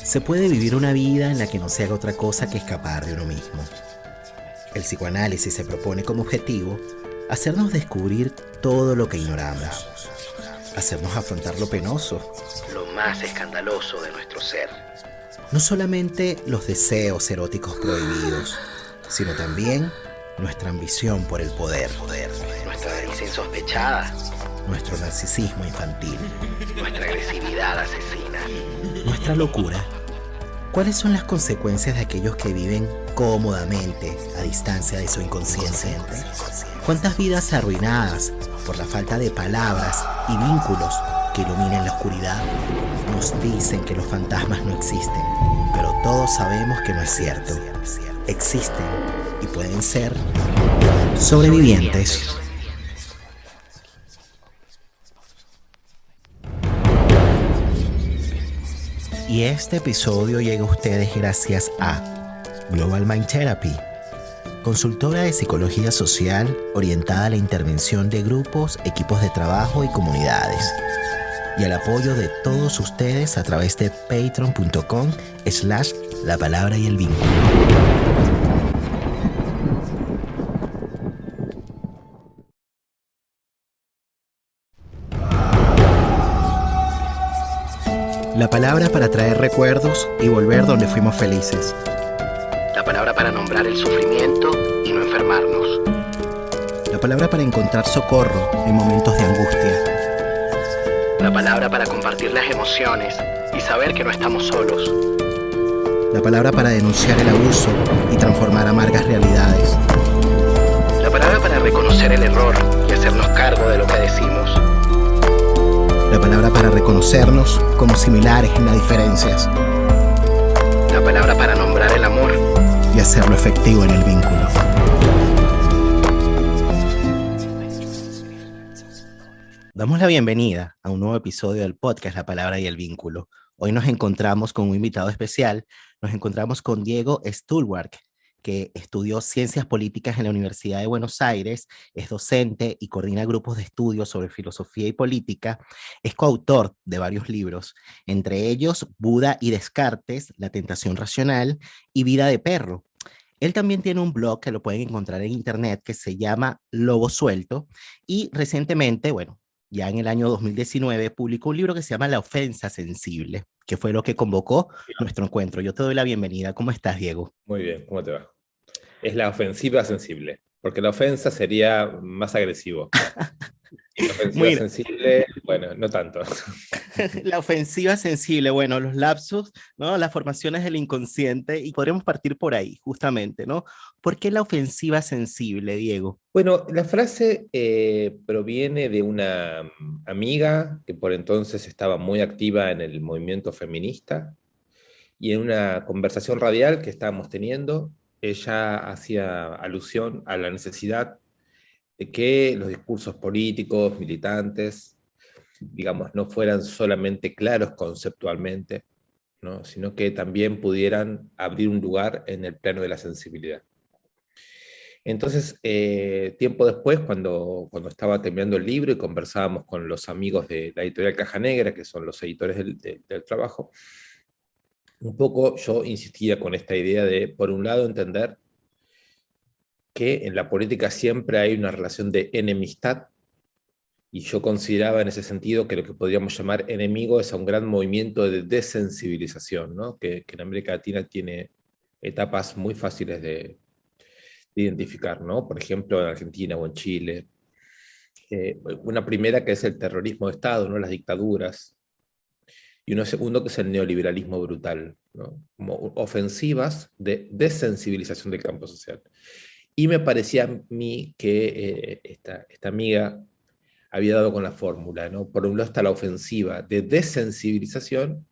Se puede vivir una vida en la que no se haga otra cosa que escapar de uno mismo. El psicoanálisis se propone como objetivo hacernos descubrir todo lo que ignoramos, hacernos afrontar lo penoso, lo más escandaloso de nuestro ser. No solamente los deseos eróticos prohibidos, sino también nuestra ambición por el poder, nuestra avaricia insospechada, nuestro narcisismo infantil, nuestra agresividad asesina, nuestra locura. ¿Cuáles son las consecuencias de aquellos que viven cómodamente a distancia de su inconsciente? ¿Cuántas vidas arruinadas por la falta de palabras y vínculos que iluminen la oscuridad? Nos dicen que los fantasmas no existen, pero todos sabemos que no es cierto. Existen y pueden ser sobrevivientes. Y este episodio llega a ustedes gracias a Global Mind Therapy, consultora de psicología social orientada a la intervención de grupos, equipos de trabajo y comunidades, y al apoyo de todos ustedes a través de patreon.com/la palabra y el vínculo. La palabra para traer recuerdos y volver donde fuimos felices. La palabra para nombrar el sufrimiento y no enfermarnos. La palabra para encontrar socorro en momentos de angustia. La palabra para compartir las emociones y saber que no estamos solos. La palabra para denunciar el abuso y transformar amargas realidades. La palabra para reconocer el error y hacernos cargo de lo que decimos. La palabra para reconocernos como similares en las diferencias. La palabra para nombrar el amor y hacerlo efectivo en el vínculo. Damos la bienvenida a un nuevo episodio del podcast La Palabra y el Vínculo. Hoy nos encontramos con un invitado especial. Nos encontramos con Diego Stulwark, que estudió Ciencias Políticas en la Universidad de Buenos Aires, es docente y coordina grupos de estudio sobre filosofía y política, es coautor de varios libros, entre ellos Buda y Descartes, La tentación racional y Vida de perro. Él también tiene un blog que lo pueden encontrar en internet que se llama Lobo Suelto y recientemente, ya en el año 2019, publicó un libro que se llama La ofensa sensible, que fue lo que convocó nuestro encuentro. Yo te doy la bienvenida. ¿Cómo estás, Diego? Muy bien, ¿cómo te va? Es la ofensiva sensible, porque la ofensa sería más agresivo. Y la ofensiva sensible, bueno, no tanto. La ofensiva sensible, bueno, los lapsus, ¿no? Las formaciones del inconsciente, y podríamos partir por ahí, justamente, ¿no? ¿Por qué la ofensiva sensible, Diego? Bueno, la frase proviene de una amiga que por entonces estaba muy activa en el movimiento feminista, y en una conversación radial que estábamos teniendo, ella hacía alusión a la necesidad de que los discursos políticos, militantes, digamos, no fueran solamente claros conceptualmente, ¿no? Sino que también pudieran abrir un lugar en el plano de la sensibilidad. Entonces, tiempo después, cuando estaba terminando el libro y conversábamos con los amigos de la editorial Caja Negra, que son los editores del trabajo, un poco yo insistía con esta idea de, por un lado, entender que en la política siempre hay una relación de enemistad, y yo consideraba en ese sentido que lo que podríamos llamar enemigo es a un gran movimiento de desensibilización, ¿no? que en América Latina tiene etapas muy fáciles de identificar, ¿no? Por ejemplo, en Argentina o en Chile. Una primera que es el terrorismo de Estado, ¿no? Las dictaduras, y uno segundo que es el neoliberalismo brutal, ¿no? Como ofensivas de desensibilización del campo social. Y me parecía a mí que esta amiga había dado con la fórmula, ¿no? Por un lado está la ofensiva de desensibilización,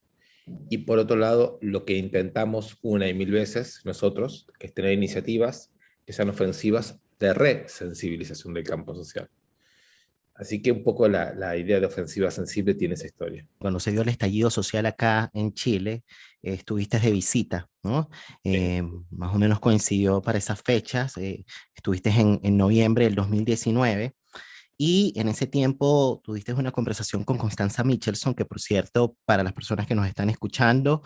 y por otro lado lo que intentamos una y mil veces nosotros, que es tener iniciativas que sean ofensivas de resensibilización del campo social. Así que un poco la idea de ofensiva sensible tiene esa historia. Cuando se dio el estallido social acá en Chile, estuviste de visita, ¿no? Sí. Más o menos coincidió para esas fechas, estuviste en noviembre del 2019, y en ese tiempo tuviste una conversación con Constanza Michelson, que por cierto, para las personas que nos están escuchando,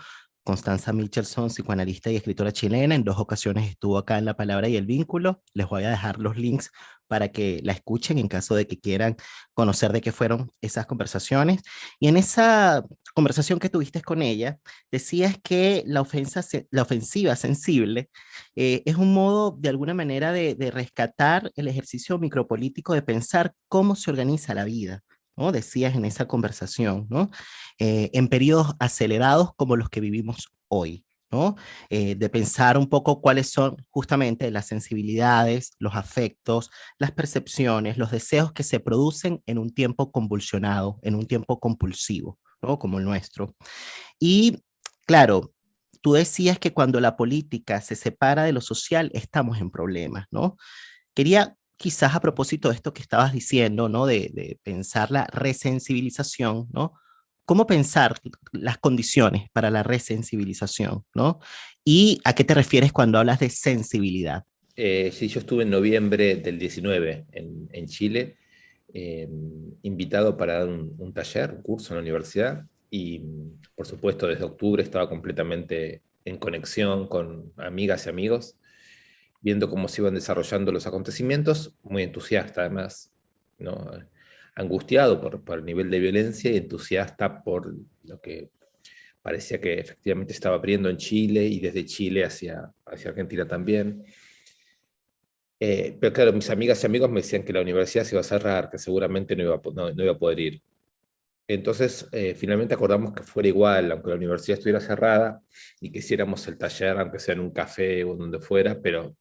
Constanza Michelson, psicoanalista y escritora chilena. En 2 ocasiones estuvo acá en La Palabra y el Vínculo. Les voy a dejar los links para que la escuchen en caso de que quieran conocer de qué fueron esas conversaciones. Y en esa conversación que tuviste con ella, decías que la ofensiva sensible es un modo, de alguna manera, de rescatar el ejercicio micropolítico de pensar cómo se organiza la vida, ¿no? Decías en esa conversación, ¿no? En periodos acelerados como los que vivimos hoy, ¿no? De pensar un poco cuáles son justamente las sensibilidades, los afectos, las percepciones, los deseos que se producen en un tiempo convulsionado, en un tiempo compulsivo, ¿no? Como el nuestro. Y claro, tú decías que cuando la política se separa de lo social, estamos en problemas, ¿no? Quería quizás a propósito de esto que estabas diciendo, ¿no? De pensar la resensibilización, ¿no? ¿Cómo pensar las condiciones para la resensibilización, ¿no? ¿Y a qué te refieres cuando hablas de sensibilidad? Sí, yo estuve en noviembre del 19 en Chile, eh, invitado para dar un taller, un curso en la universidad, y por supuesto desde octubre estaba completamente en conexión con amigas y amigos, viendo cómo se iban desarrollando los acontecimientos, muy entusiasta además, ¿no? Angustiado por el nivel de violencia y entusiasta por lo que parecía que efectivamente estaba abriendo en Chile y desde Chile hacia Argentina también. Pero claro, mis amigas y amigos me decían que la universidad se iba a cerrar, que seguramente no iba a poder ir. Entonces, finalmente acordamos que fuera igual, aunque la universidad estuviera cerrada, y que hiciéramos el taller, aunque sea en un café o donde fuera, pero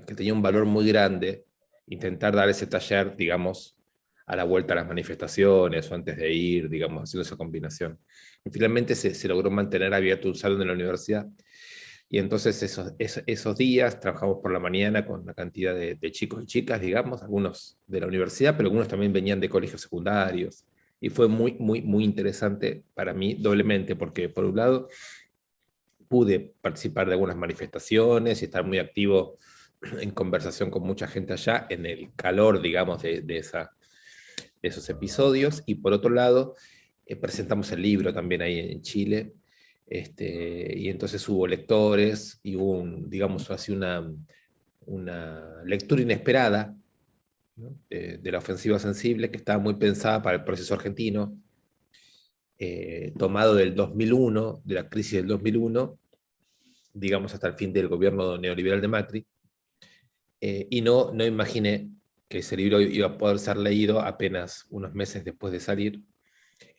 que tenía un valor muy grande intentar dar ese taller, digamos, a la vuelta a las manifestaciones o antes de ir, digamos, haciendo esa combinación. Y finalmente se logró mantener abierto un salón de la universidad y entonces esos días trabajamos por la mañana con una cantidad de chicos y chicas, digamos, algunos de la universidad, pero algunos también venían de colegios secundarios. Y fue muy, muy, muy interesante para mí doblemente, porque por un lado pude participar de algunas manifestaciones y estar muy activo en conversación con mucha gente allá, en el calor, digamos, de esos episodios. Y por otro lado, presentamos el libro también ahí en Chile, y entonces hubo lectores y hubo, digamos así, una lectura inesperada, ¿no? De la ofensiva sensible, que estaba muy pensada para el proceso argentino, tomado del 2001, de la crisis del 2001, digamos hasta el fin del gobierno neoliberal de Macri, y no imaginé que ese libro iba a poder ser leído apenas unos meses después de salir,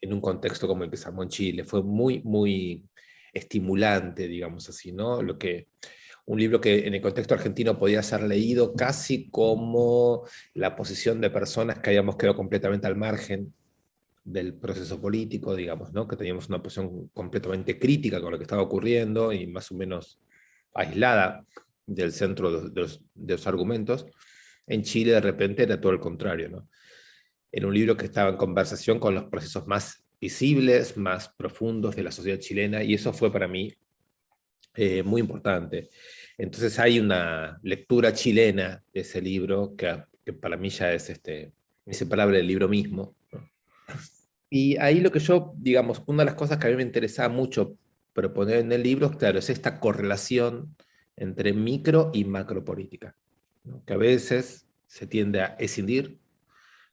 en un contexto como el que se armó en Chile. Fue muy, muy estimulante, digamos así, ¿no? Un libro que en el contexto argentino podía ser leído casi como la posición de personas que habíamos quedado completamente al margen del proceso político, digamos, ¿no? Que teníamos una posición completamente crítica con lo que estaba ocurriendo y más o menos aislada del centro de los argumentos. En Chile de repente era todo el contrario, ¿no? Era un libro que estaba en conversación con los procesos más visibles, más profundos de la sociedad chilena, y eso fue para mí muy importante. Entonces hay una lectura chilena de ese libro que para mí ya es inseparable del libro mismo, ¿no? Y ahí lo que yo, digamos, una de las cosas que a mí me interesaba mucho proponer en el libro, claro, es esta correlación entre micro y macropolítica, ¿no? Que a veces se tiende a escindir,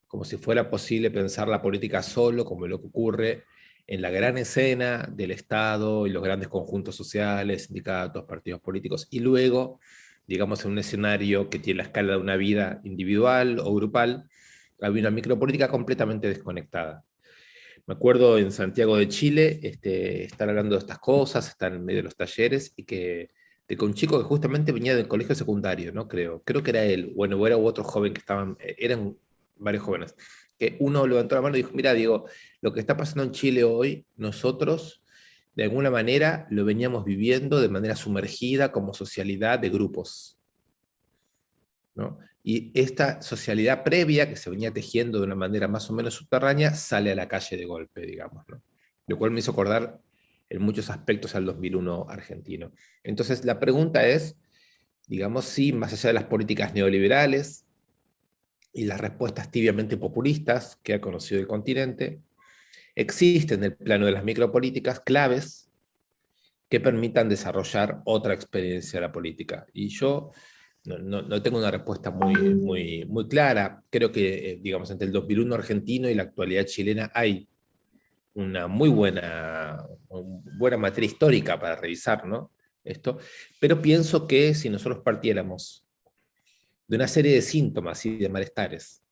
como si fuera posible pensar la política solo, como lo que ocurre en la gran escena del Estado y los grandes conjuntos sociales, sindicatos, partidos políticos, y luego, digamos, en un escenario que tiene la escala de una vida individual o grupal, había una micropolítica completamente desconectada. Me acuerdo en Santiago de Chile, estar hablando de estas cosas, estar en medio de los talleres, y de que un chico que justamente venía del colegio secundario, ¿no? Creo que era él, bueno, o era otro joven que estaban, eran varios jóvenes, que uno levantó la mano y dijo, mira, digo, lo que está pasando en Chile hoy, nosotros de alguna manera lo veníamos viviendo de manera sumergida como socialidad de grupos, ¿no? Y esta socialidad previa que se venía tejiendo de una manera más o menos subterránea sale a la calle de golpe, digamos, ¿no? Lo cual me hizo acordar en muchos aspectos al 2001 argentino. Entonces la pregunta es, digamos, si más allá de las políticas neoliberales y las respuestas tibiamente populistas que ha conocido el continente, existen en el plano de las micropolíticas claves que permitan desarrollar otra experiencia de la política. Y yo no tengo una respuesta muy clara. Creo que, digamos, entre el 2001 argentino y la actualidad chilena hay una buena materia histórica para revisar, ¿no? Esto, pero pienso que si nosotros partiéramos de una serie de síntomas y de malestares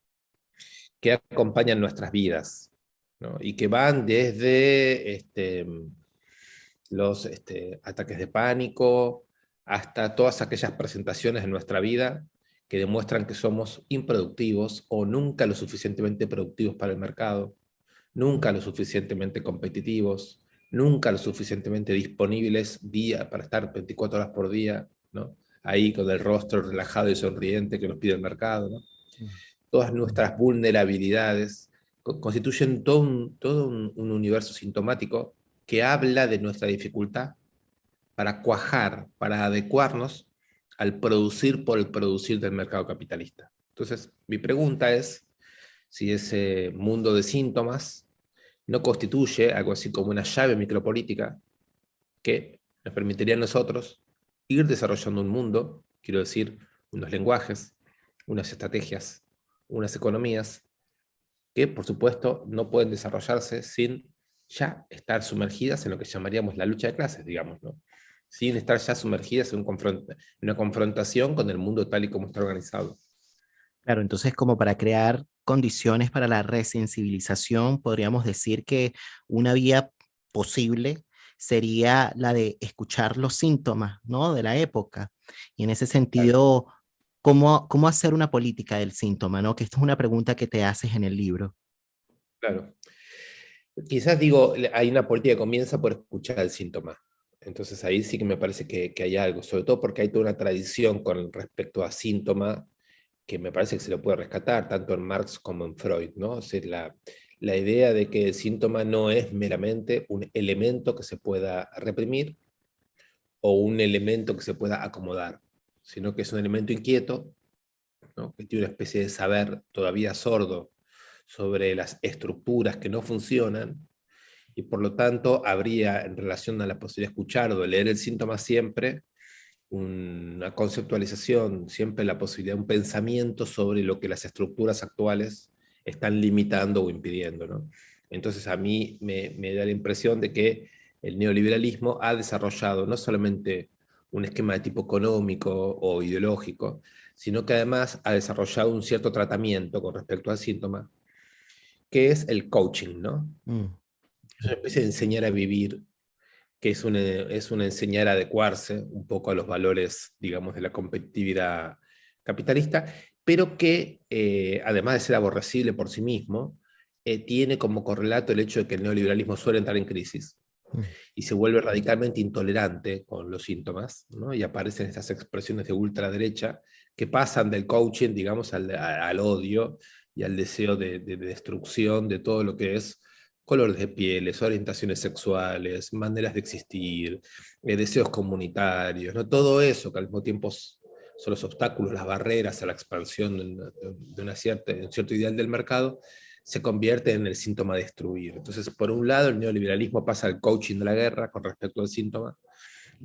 que acompañan nuestras vidas, ¿no? Y que van desde los ataques de pánico hasta todas aquellas presentaciones en nuestra vida que demuestran que somos improductivos o nunca lo suficientemente productivos para el mercado, nunca lo suficientemente competitivos, nunca lo suficientemente disponibles para estar 24 horas por día, ¿no? Ahí con el rostro relajado y sonriente que nos pide el mercado, ¿no? Todas nuestras vulnerabilidades constituyen todo un universo sintomático que habla de nuestra dificultad para cuajar, para adecuarnos al producir por el producir del mercado capitalista. Entonces, mi pregunta es si ese mundo de síntomas no constituye algo así como una llave micropolítica que nos permitiría a nosotros ir desarrollando un mundo, quiero decir, unos lenguajes, unas estrategias, unas economías, que por supuesto no pueden desarrollarse sin ya estar sumergidas en lo que llamaríamos la lucha de clases, digamos, ¿no? Sin estar ya sumergidas en una confrontación con el mundo tal y como está organizado. Claro, entonces como para crear condiciones para la resensibilización, podríamos decir que una vía posible sería la de escuchar los síntomas, ¿no? De la época. Y en ese Claro, sentido, cómo hacer una política del síntoma, ¿no? Que esto es una pregunta que te haces en el libro. claro. Quizás digo, hay una política que comienza por escuchar el síntoma. Entonces ahí sí que me parece que hay algo, sobre todo porque hay toda una tradición con respecto a síntoma que me parece que se lo puede rescatar, tanto en Marx como en Freud, ¿no? O sea, la idea de que el síntoma no es meramente un elemento que se pueda reprimir o un elemento que se pueda acomodar, sino que es un elemento inquieto, ¿no? Que tiene una especie de saber todavía sordo sobre las estructuras que no funcionan, y por lo tanto habría en relación a la posibilidad de escuchar o de leer el síntoma siempre una conceptualización, siempre la posibilidad de un pensamiento sobre lo que las estructuras actuales están limitando o impidiendo, ¿no? Entonces a mí me da la impresión de que el neoliberalismo ha desarrollado no solamente un esquema de tipo económico o ideológico, sino que además ha desarrollado un cierto tratamiento con respecto al síntoma, que es el coaching, ¿no? Mm. Es una especie de enseñar a vivir, que es una enseñar a adecuarse un poco a los valores, digamos, de la competitividad capitalista, pero que, además de ser aborrecible por sí mismo, tiene como correlato el hecho de que el neoliberalismo suele entrar en crisis Mm. y se vuelve radicalmente intolerante con los síntomas, ¿no? Y aparecen estas expresiones de ultraderecha que pasan del coaching, digamos, al odio y al deseo de destrucción de todo lo que es colores de pieles, orientaciones sexuales, maneras de existir, deseos comunitarios, ¿no? Todo eso que al mismo tiempo son los obstáculos, las barreras a la expansión de un cierto ideal del mercado, se convierte en el síntoma de destruir. Entonces, por un lado, el neoliberalismo pasa al coaching de la guerra con respecto al síntoma.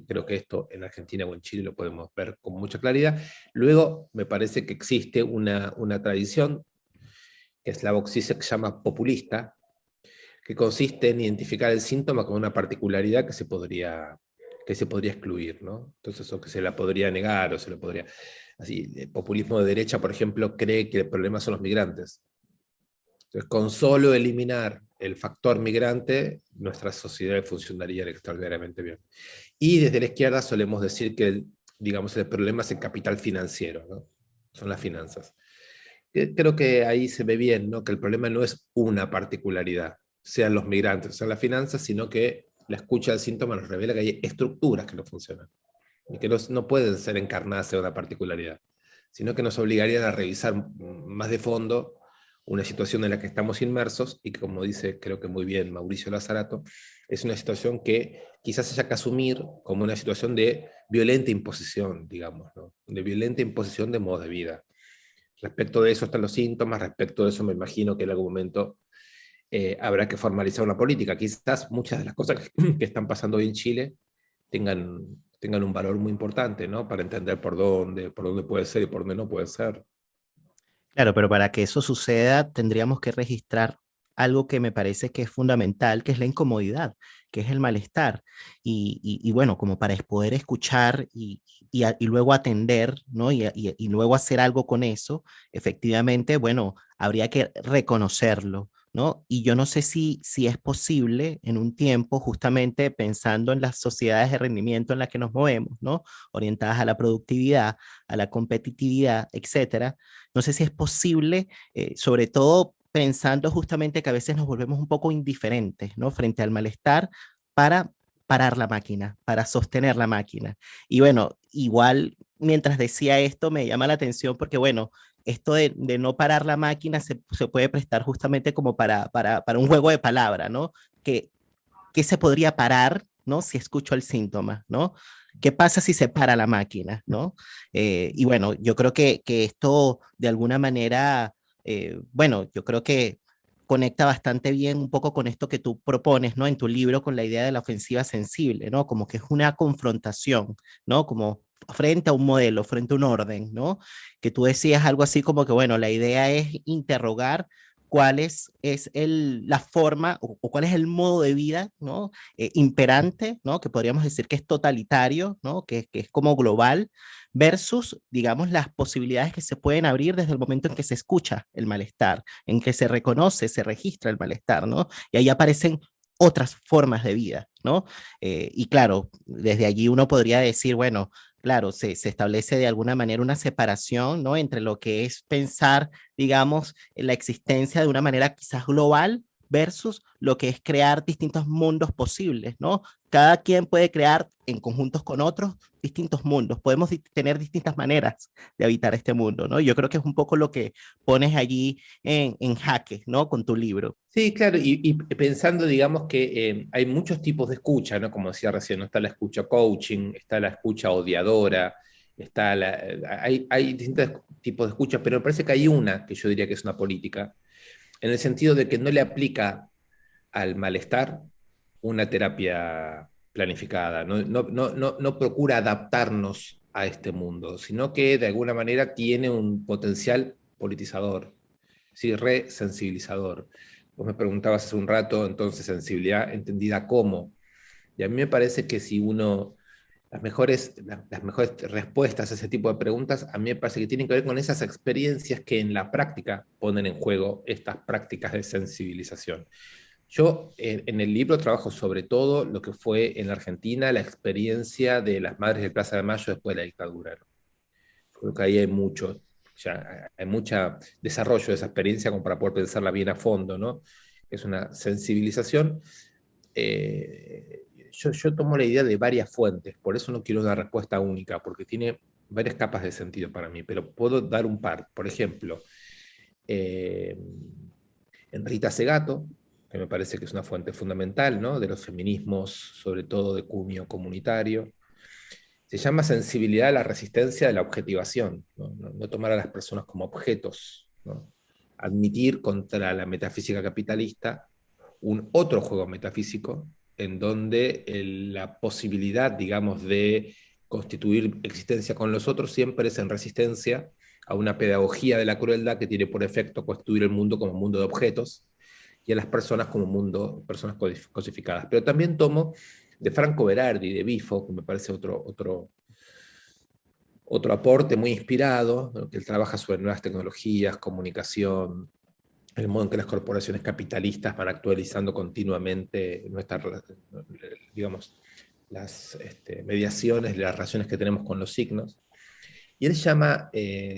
Creo que esto en Argentina o en Chile lo podemos ver con mucha claridad. Luego, me parece que existe una tradición, que es la Vox-Zizek, que se llama populista, que consiste en identificar el síntoma con una particularidad que se podría excluir, ¿no? Entonces, o que se la podría negar, o se lo podría... Así, el populismo de derecha, por ejemplo, cree que el problema son los migrantes. Entonces, con solo eliminar el factor migrante, nuestra sociedad funcionaría extraordinariamente bien. Y desde la izquierda solemos decir que, digamos, el problema es el capital financiero, ¿no? Son las finanzas. Creo que ahí se ve bien, ¿no? Que el problema no es una particularidad, sean los migrantes, sean las finanzas, sino que la escucha del síntoma nos revela que hay estructuras que no funcionan y que no pueden ser encarnadas en una particularidad, sino que nos obligarían a revisar más de fondo una situación en la que estamos inmersos y que, como dice creo que muy bien Mauricio Lazarato, es una situación que quizás haya que asumir como una situación de violenta imposición, digamos, ¿no? De violenta imposición de modo de vida. Respecto de eso están los síntomas, respecto de eso me imagino que en algún momento habrá que formalizar una política. Quizás muchas de las cosas que están pasando hoy en Chile tengan un valor muy importante, ¿no? Para entender por dónde puede ser y por dónde no puede ser. Claro, pero para que eso suceda tendríamos que registrar algo que me parece que es fundamental, que es la incomodidad, que es el malestar. Y bueno, como para poder escuchar y luego atender, ¿no? Y luego hacer algo con eso, efectivamente, bueno, habría que reconocerlo, ¿no? Y yo no sé si es posible en un tiempo, justamente pensando en las sociedades de rendimiento en las que nos movemos, ¿no? Orientadas a la productividad, a la competitividad, etcétera. No sé si es posible, sobre todo pensando justamente que a veces nos volvemos un poco indiferentes, ¿no? Frente al malestar para parar la máquina, para sostener la máquina. Y bueno, igual mientras decía esto me llama la atención porque bueno, esto de no parar la máquina se puede prestar justamente como para un juego de palabra, ¿no? Que, ¿Qué se podría parar, ¿no? Si escucho el síntoma, ¿no? ¿Qué pasa si se para la máquina, ¿no? Y bueno, yo creo que esto de alguna manera, bueno, yo creo que conecta bastante bien un poco con esto que tú propones, ¿no? En tu libro con la idea de la ofensiva sensible, ¿no? Como que es una confrontación, ¿no? Como frente a un modelo, frente a un orden, ¿no? Que tú decías algo así como que, bueno, la idea es interrogar la forma o cuál es el modo de vida, ¿no? Imperante, ¿no? Que podríamos decir que es totalitario, ¿no? Que es como global, versus, digamos, las posibilidades que se pueden abrir desde el momento en que se escucha el malestar, en que se reconoce, se registra el malestar, ¿no? Y ahí aparecen otras formas de vida, ¿no? Y claro, desde allí uno podría decir, bueno, claro, se establece de alguna manera una separación, ¿no? Entre lo que es pensar, digamos, la existencia de una manera quizás global versus lo que es crear distintos mundos posibles, ¿no? Cada quien puede crear en conjuntos con otros distintos mundos. Podemos tener distintas maneras de habitar este mundo, ¿no? Yo creo que es un poco lo que pones allí en jaque, ¿no? Con tu libro. Sí, claro, y pensando, digamos, que hay muchos tipos de escucha, ¿no? Como decía recién, ¿no? Está la escucha coaching, está la escucha odiadora, hay distintos tipos de escucha, pero me parece que hay una que yo diría que es una política, en el sentido de que no le aplica al malestar una terapia planificada, no procura adaptarnos a este mundo, sino que de alguna manera tiene un potencial politizador, ¿sí? Resensibilizador. Vos me preguntabas hace un rato, entonces, sensibilidad entendida como. Y a mí me parece que si uno, las mejores respuestas a ese tipo de preguntas, a mí me parece que tienen que ver con esas experiencias que en la práctica ponen en juego estas prácticas de sensibilización. Yo en el libro trabajo sobre todo lo que fue en la Argentina la experiencia de las madres de Plaza de Mayo después de la dictadura, ¿no? Creo que ahí hay mucho, ya hay mucho desarrollo de esa experiencia como para poder pensarla bien a fondo, ¿no? Es una sensibilización. Yo tomo la idea de varias fuentes, por eso no quiero una respuesta única, porque tiene varias capas de sentido para mí, pero puedo dar un par. Por ejemplo, eh, en Rita Segato, que me parece que es una fuente fundamental, ¿no? De los feminismos, sobre todo de cunio comunitario. Se llama sensibilidad a la resistencia de la objetivación, no tomar a las personas como objetos, ¿no? Admitir contra la metafísica capitalista un otro juego metafísico en donde la posibilidad, digamos, de constituir existencia con los otros siempre es en resistencia a una pedagogía de la crueldad que tiene por efecto constituir el mundo como un mundo de objetos y a las personas como personas cosificadas. Pero también tomo de Franco Berardi, de Bifo, que me parece otro aporte muy inspirado, ¿no? Que él trabaja sobre nuevas tecnologías, comunicación, el modo en que las corporaciones capitalistas van actualizando continuamente digamos, las mediaciones, las relaciones que tenemos con los signos. Y él llama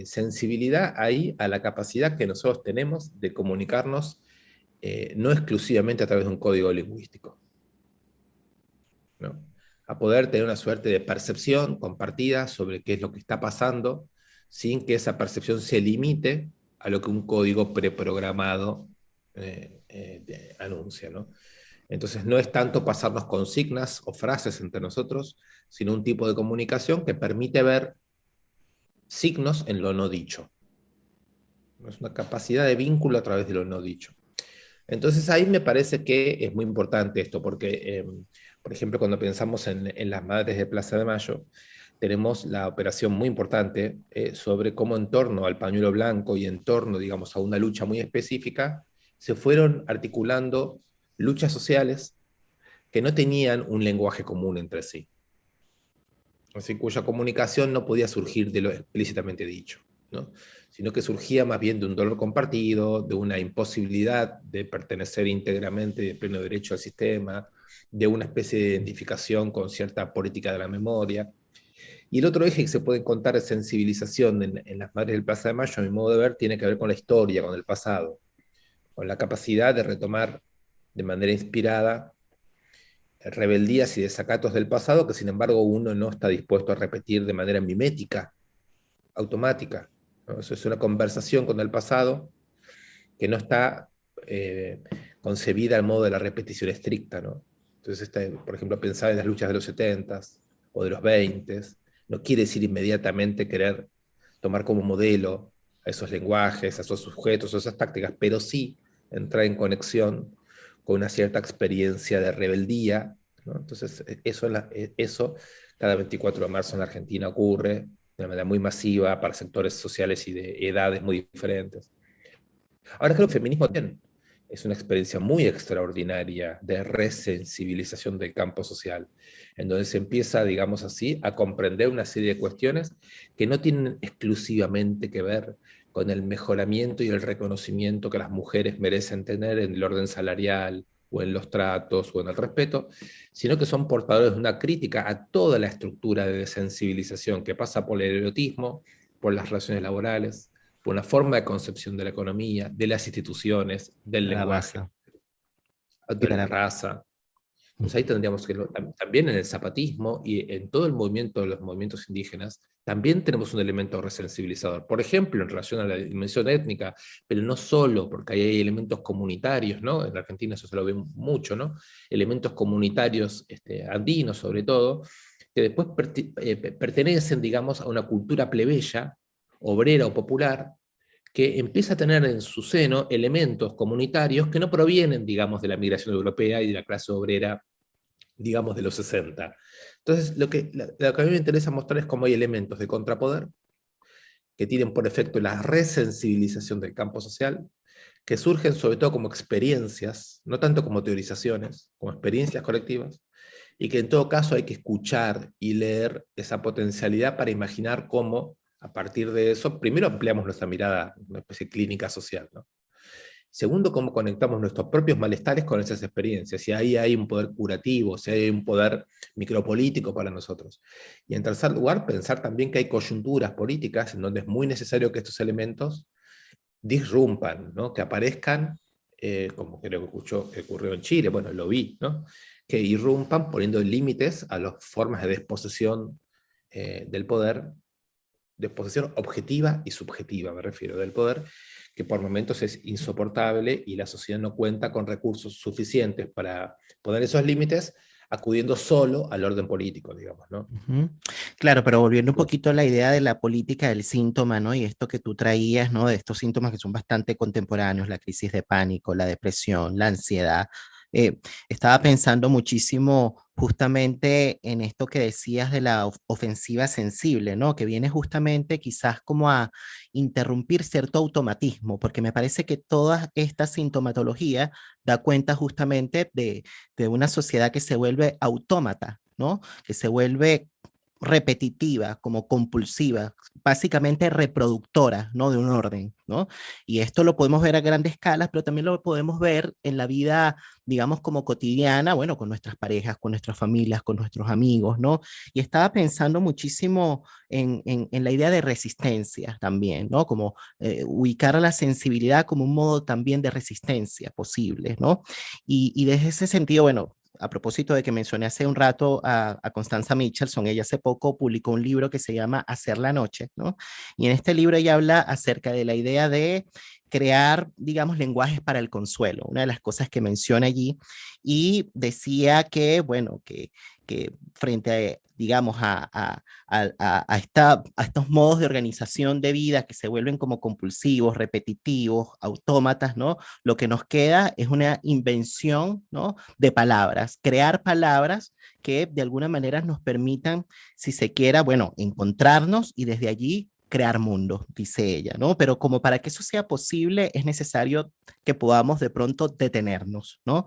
sensibilidad ahí a la capacidad que nosotros tenemos de comunicarnos no exclusivamente a través de un código lingüístico, ¿no? A poder tener una suerte de percepción compartida sobre qué es lo que está pasando, sin que esa percepción se limite a lo que un código preprogramado anuncia, ¿no? Entonces no es tanto pasarnos consignas o frases entre nosotros, sino un tipo de comunicación que permite ver signos en lo no dicho. Es una capacidad de vínculo a través de lo no dicho. Entonces ahí me parece que es muy importante esto, porque, por ejemplo, cuando pensamos en las madres de Plaza de Mayo, tenemos la operación muy importante sobre cómo en torno al pañuelo blanco y en torno, digamos, a una lucha muy específica, se fueron articulando luchas sociales que no tenían un lenguaje común entre sí, así, cuya comunicación no podía surgir de lo explícitamente dicho, ¿no? Sino que surgía más bien de un dolor compartido, de una imposibilidad de pertenecer íntegramente y de pleno derecho al sistema, de una especie de identificación con cierta política de la memoria. Y el otro eje que se puede contar de sensibilización en las Madres del Plaza de Mayo, a mi modo de ver, tiene que ver con la historia, con el pasado, con la capacidad de retomar de manera inspirada rebeldías y desacatos del pasado que sin embargo uno no está dispuesto a repetir de manera mimética, automática, ¿no? Eso es una conversación con el pasado que no está concebida al modo de la repetición estricta, ¿no? Entonces, por ejemplo, pensar en las luchas de los 70s o de los 20s, no quiere decir inmediatamente querer tomar como modelo a esos lenguajes, a esos sujetos, a esas tácticas, pero sí entrar en conexión con una cierta experiencia de rebeldía, ¿no? Entonces, eso cada 24 de marzo en la Argentina ocurre de una manera muy masiva para sectores sociales y de edades muy diferentes. Ahora creo que el feminismo también es una experiencia muy extraordinaria de resensibilización del campo social, en donde se empieza, digamos así, a comprender una serie de cuestiones que no tienen exclusivamente que ver con el mejoramiento y el reconocimiento que las mujeres merecen tener en el orden salarial o en los tratos o en el respeto, sino que son portadores de una crítica a toda la estructura de desensibilización que pasa por el erotismo, por las relaciones laborales, por una forma de concepción de la economía, de las instituciones, del De la lenguaje, raza. Y de de la la... raza. Entonces ahí Ujú. tendríamos que, también en el zapatismo y en todo el movimiento de los movimientos indígenas, también tenemos un elemento resensibilizador. Por ejemplo, en relación a la dimensión étnica, pero no solo, porque ahí hay elementos comunitarios, ¿no? En la Argentina eso se lo ve mucho, ¿no? Elementos comunitarios andinos, sobre todo, que después pertenecen, digamos, a una cultura plebeya, obrera o popular, que empieza a tener en su seno elementos comunitarios que no provienen, digamos, de la migración europea y de la clase obrera, digamos, de los 60. Entonces, lo que a mí me interesa mostrar es cómo hay elementos de contrapoder que tienen por efecto la resensibilización del campo social, que surgen sobre todo como experiencias, no tanto como teorizaciones, como experiencias colectivas, y que en todo caso hay que escuchar y leer esa potencialidad para imaginar cómo, a partir de eso, primero ampliamos nuestra mirada, una especie de clínica social, ¿no? Segundo, cómo conectamos nuestros propios malestares con esas experiencias, si ahí hay un poder curativo, si hay un poder micropolítico para nosotros. Y en tercer lugar, pensar también que hay coyunturas políticas en donde es muy necesario que estos elementos disrumpan, ¿no? Que aparezcan, como creo que ocurrió en Chile, bueno, lo vi, ¿no? Que irrumpan poniendo límites a las formas de desposesión del poder, desposesión objetiva y subjetiva, me refiero, del poder, que por momentos es insoportable y la sociedad no cuenta con recursos suficientes para poner esos límites, acudiendo solo al orden político, digamos, ¿no? Ujú. Claro, pero volviendo un poquito a la idea de la política del síntoma, ¿no? Y esto que tú traías, ¿no? De estos síntomas que son bastante contemporáneos, la crisis de pánico, la depresión, la ansiedad. Estaba pensando muchísimo justamente en esto que decías de la ofensiva sensible, ¿no? Que viene justamente quizás como a interrumpir cierto automatismo, porque me parece que toda esta sintomatología da cuenta justamente de una sociedad que se vuelve autómata, ¿no? Que se vuelve repetitiva, como compulsiva, básicamente reproductora, ¿no? De un orden, ¿no? Y esto lo podemos ver a grandes escalas, pero también lo podemos ver en la vida, digamos, como cotidiana, bueno, con nuestras parejas, con nuestras familias, con nuestros amigos, ¿no? Y estaba pensando muchísimo en la idea de resistencia también, ¿no? Como ubicar a la sensibilidad como un modo también de resistencia posible, ¿no? Y desde ese sentido, bueno, a propósito de que mencioné hace un rato a Constanza Michelson, ella hace poco publicó un libro que se llama Hacer la Noche, ¿no? Y en este libro ella habla acerca de la idea de crear, digamos, lenguajes para el consuelo, una de las cosas que menciona allí, y decía que, bueno, que frente a, digamos, a estos modos de organización de vida que se vuelven como compulsivos, repetitivos, autómatas, ¿no? Lo que nos queda es una invención, ¿no? De palabras, crear palabras que de alguna manera nos permitan, si se quiera, bueno, encontrarnos y desde allí crear mundos, dice ella, ¿no? Pero como para que eso sea posible es necesario que podamos de pronto detenernos, ¿no?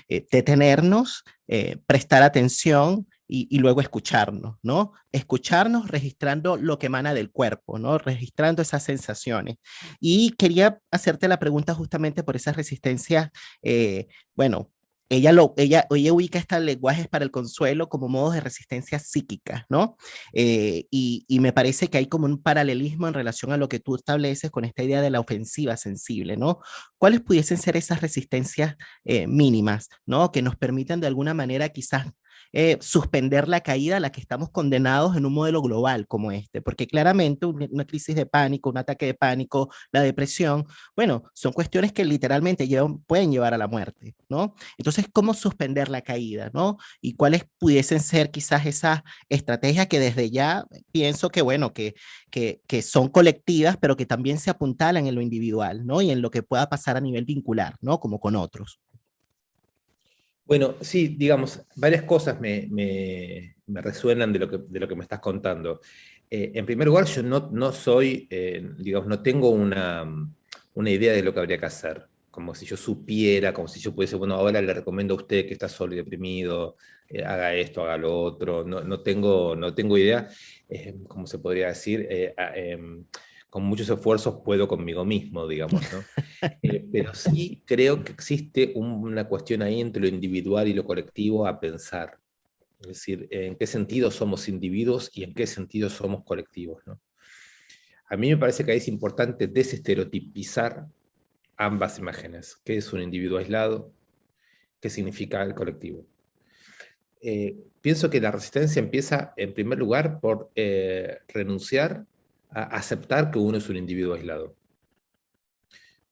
Detenernos, prestar atención y luego escucharnos, ¿no? Escucharnos registrando lo que emana del cuerpo, ¿no? Registrando esas sensaciones. Y quería hacerte la pregunta justamente por esas resistencias, bueno, ella ubica estos lenguajes para el consuelo como modos de resistencia psíquica, ¿no? Y me parece que hay como un paralelismo en relación a lo que tú estableces con esta idea de la ofensiva sensible, ¿no? ¿Cuáles pudiesen ser esas resistencias mínimas, ¿no? Que nos permitan de alguna manera quizás suspender la caída a la que estamos condenados en un modelo global como este, porque claramente una crisis de pánico, un ataque de pánico, la depresión, bueno, son cuestiones que literalmente pueden llevar a la muerte, ¿no? Entonces, ¿cómo suspender la caída, ¿no? Y cuáles pudiesen ser quizás esas estrategias que desde ya pienso que, bueno, que son colectivas, pero que también se apuntalan en lo individual, ¿no? Y en lo que pueda pasar a nivel vincular, ¿no? Como con otros. Bueno, sí, digamos, varias cosas me resuenan de lo que me estás contando. En primer lugar, yo no soy, digamos, no tengo una idea de lo que habría que hacer, como si yo supiera, como si yo pudiese, bueno, ahora le recomiendo a usted que está solo y deprimido, haga esto, haga lo otro, no tengo idea, ¿cómo se podría decir? Con muchos esfuerzos puedo conmigo mismo, digamos, ¿no? Pero sí creo que existe una cuestión ahí entre lo individual y lo colectivo a pensar. Es decir, en qué sentido somos individuos y en qué sentido somos colectivos, ¿no? A mí me parece que ahí es importante desestereotipizar ambas imágenes. ¿Qué es un individuo aislado? ¿Qué significa el colectivo? Pienso que la resistencia empieza, en primer lugar, por renunciar a aceptar que uno es un individuo aislado.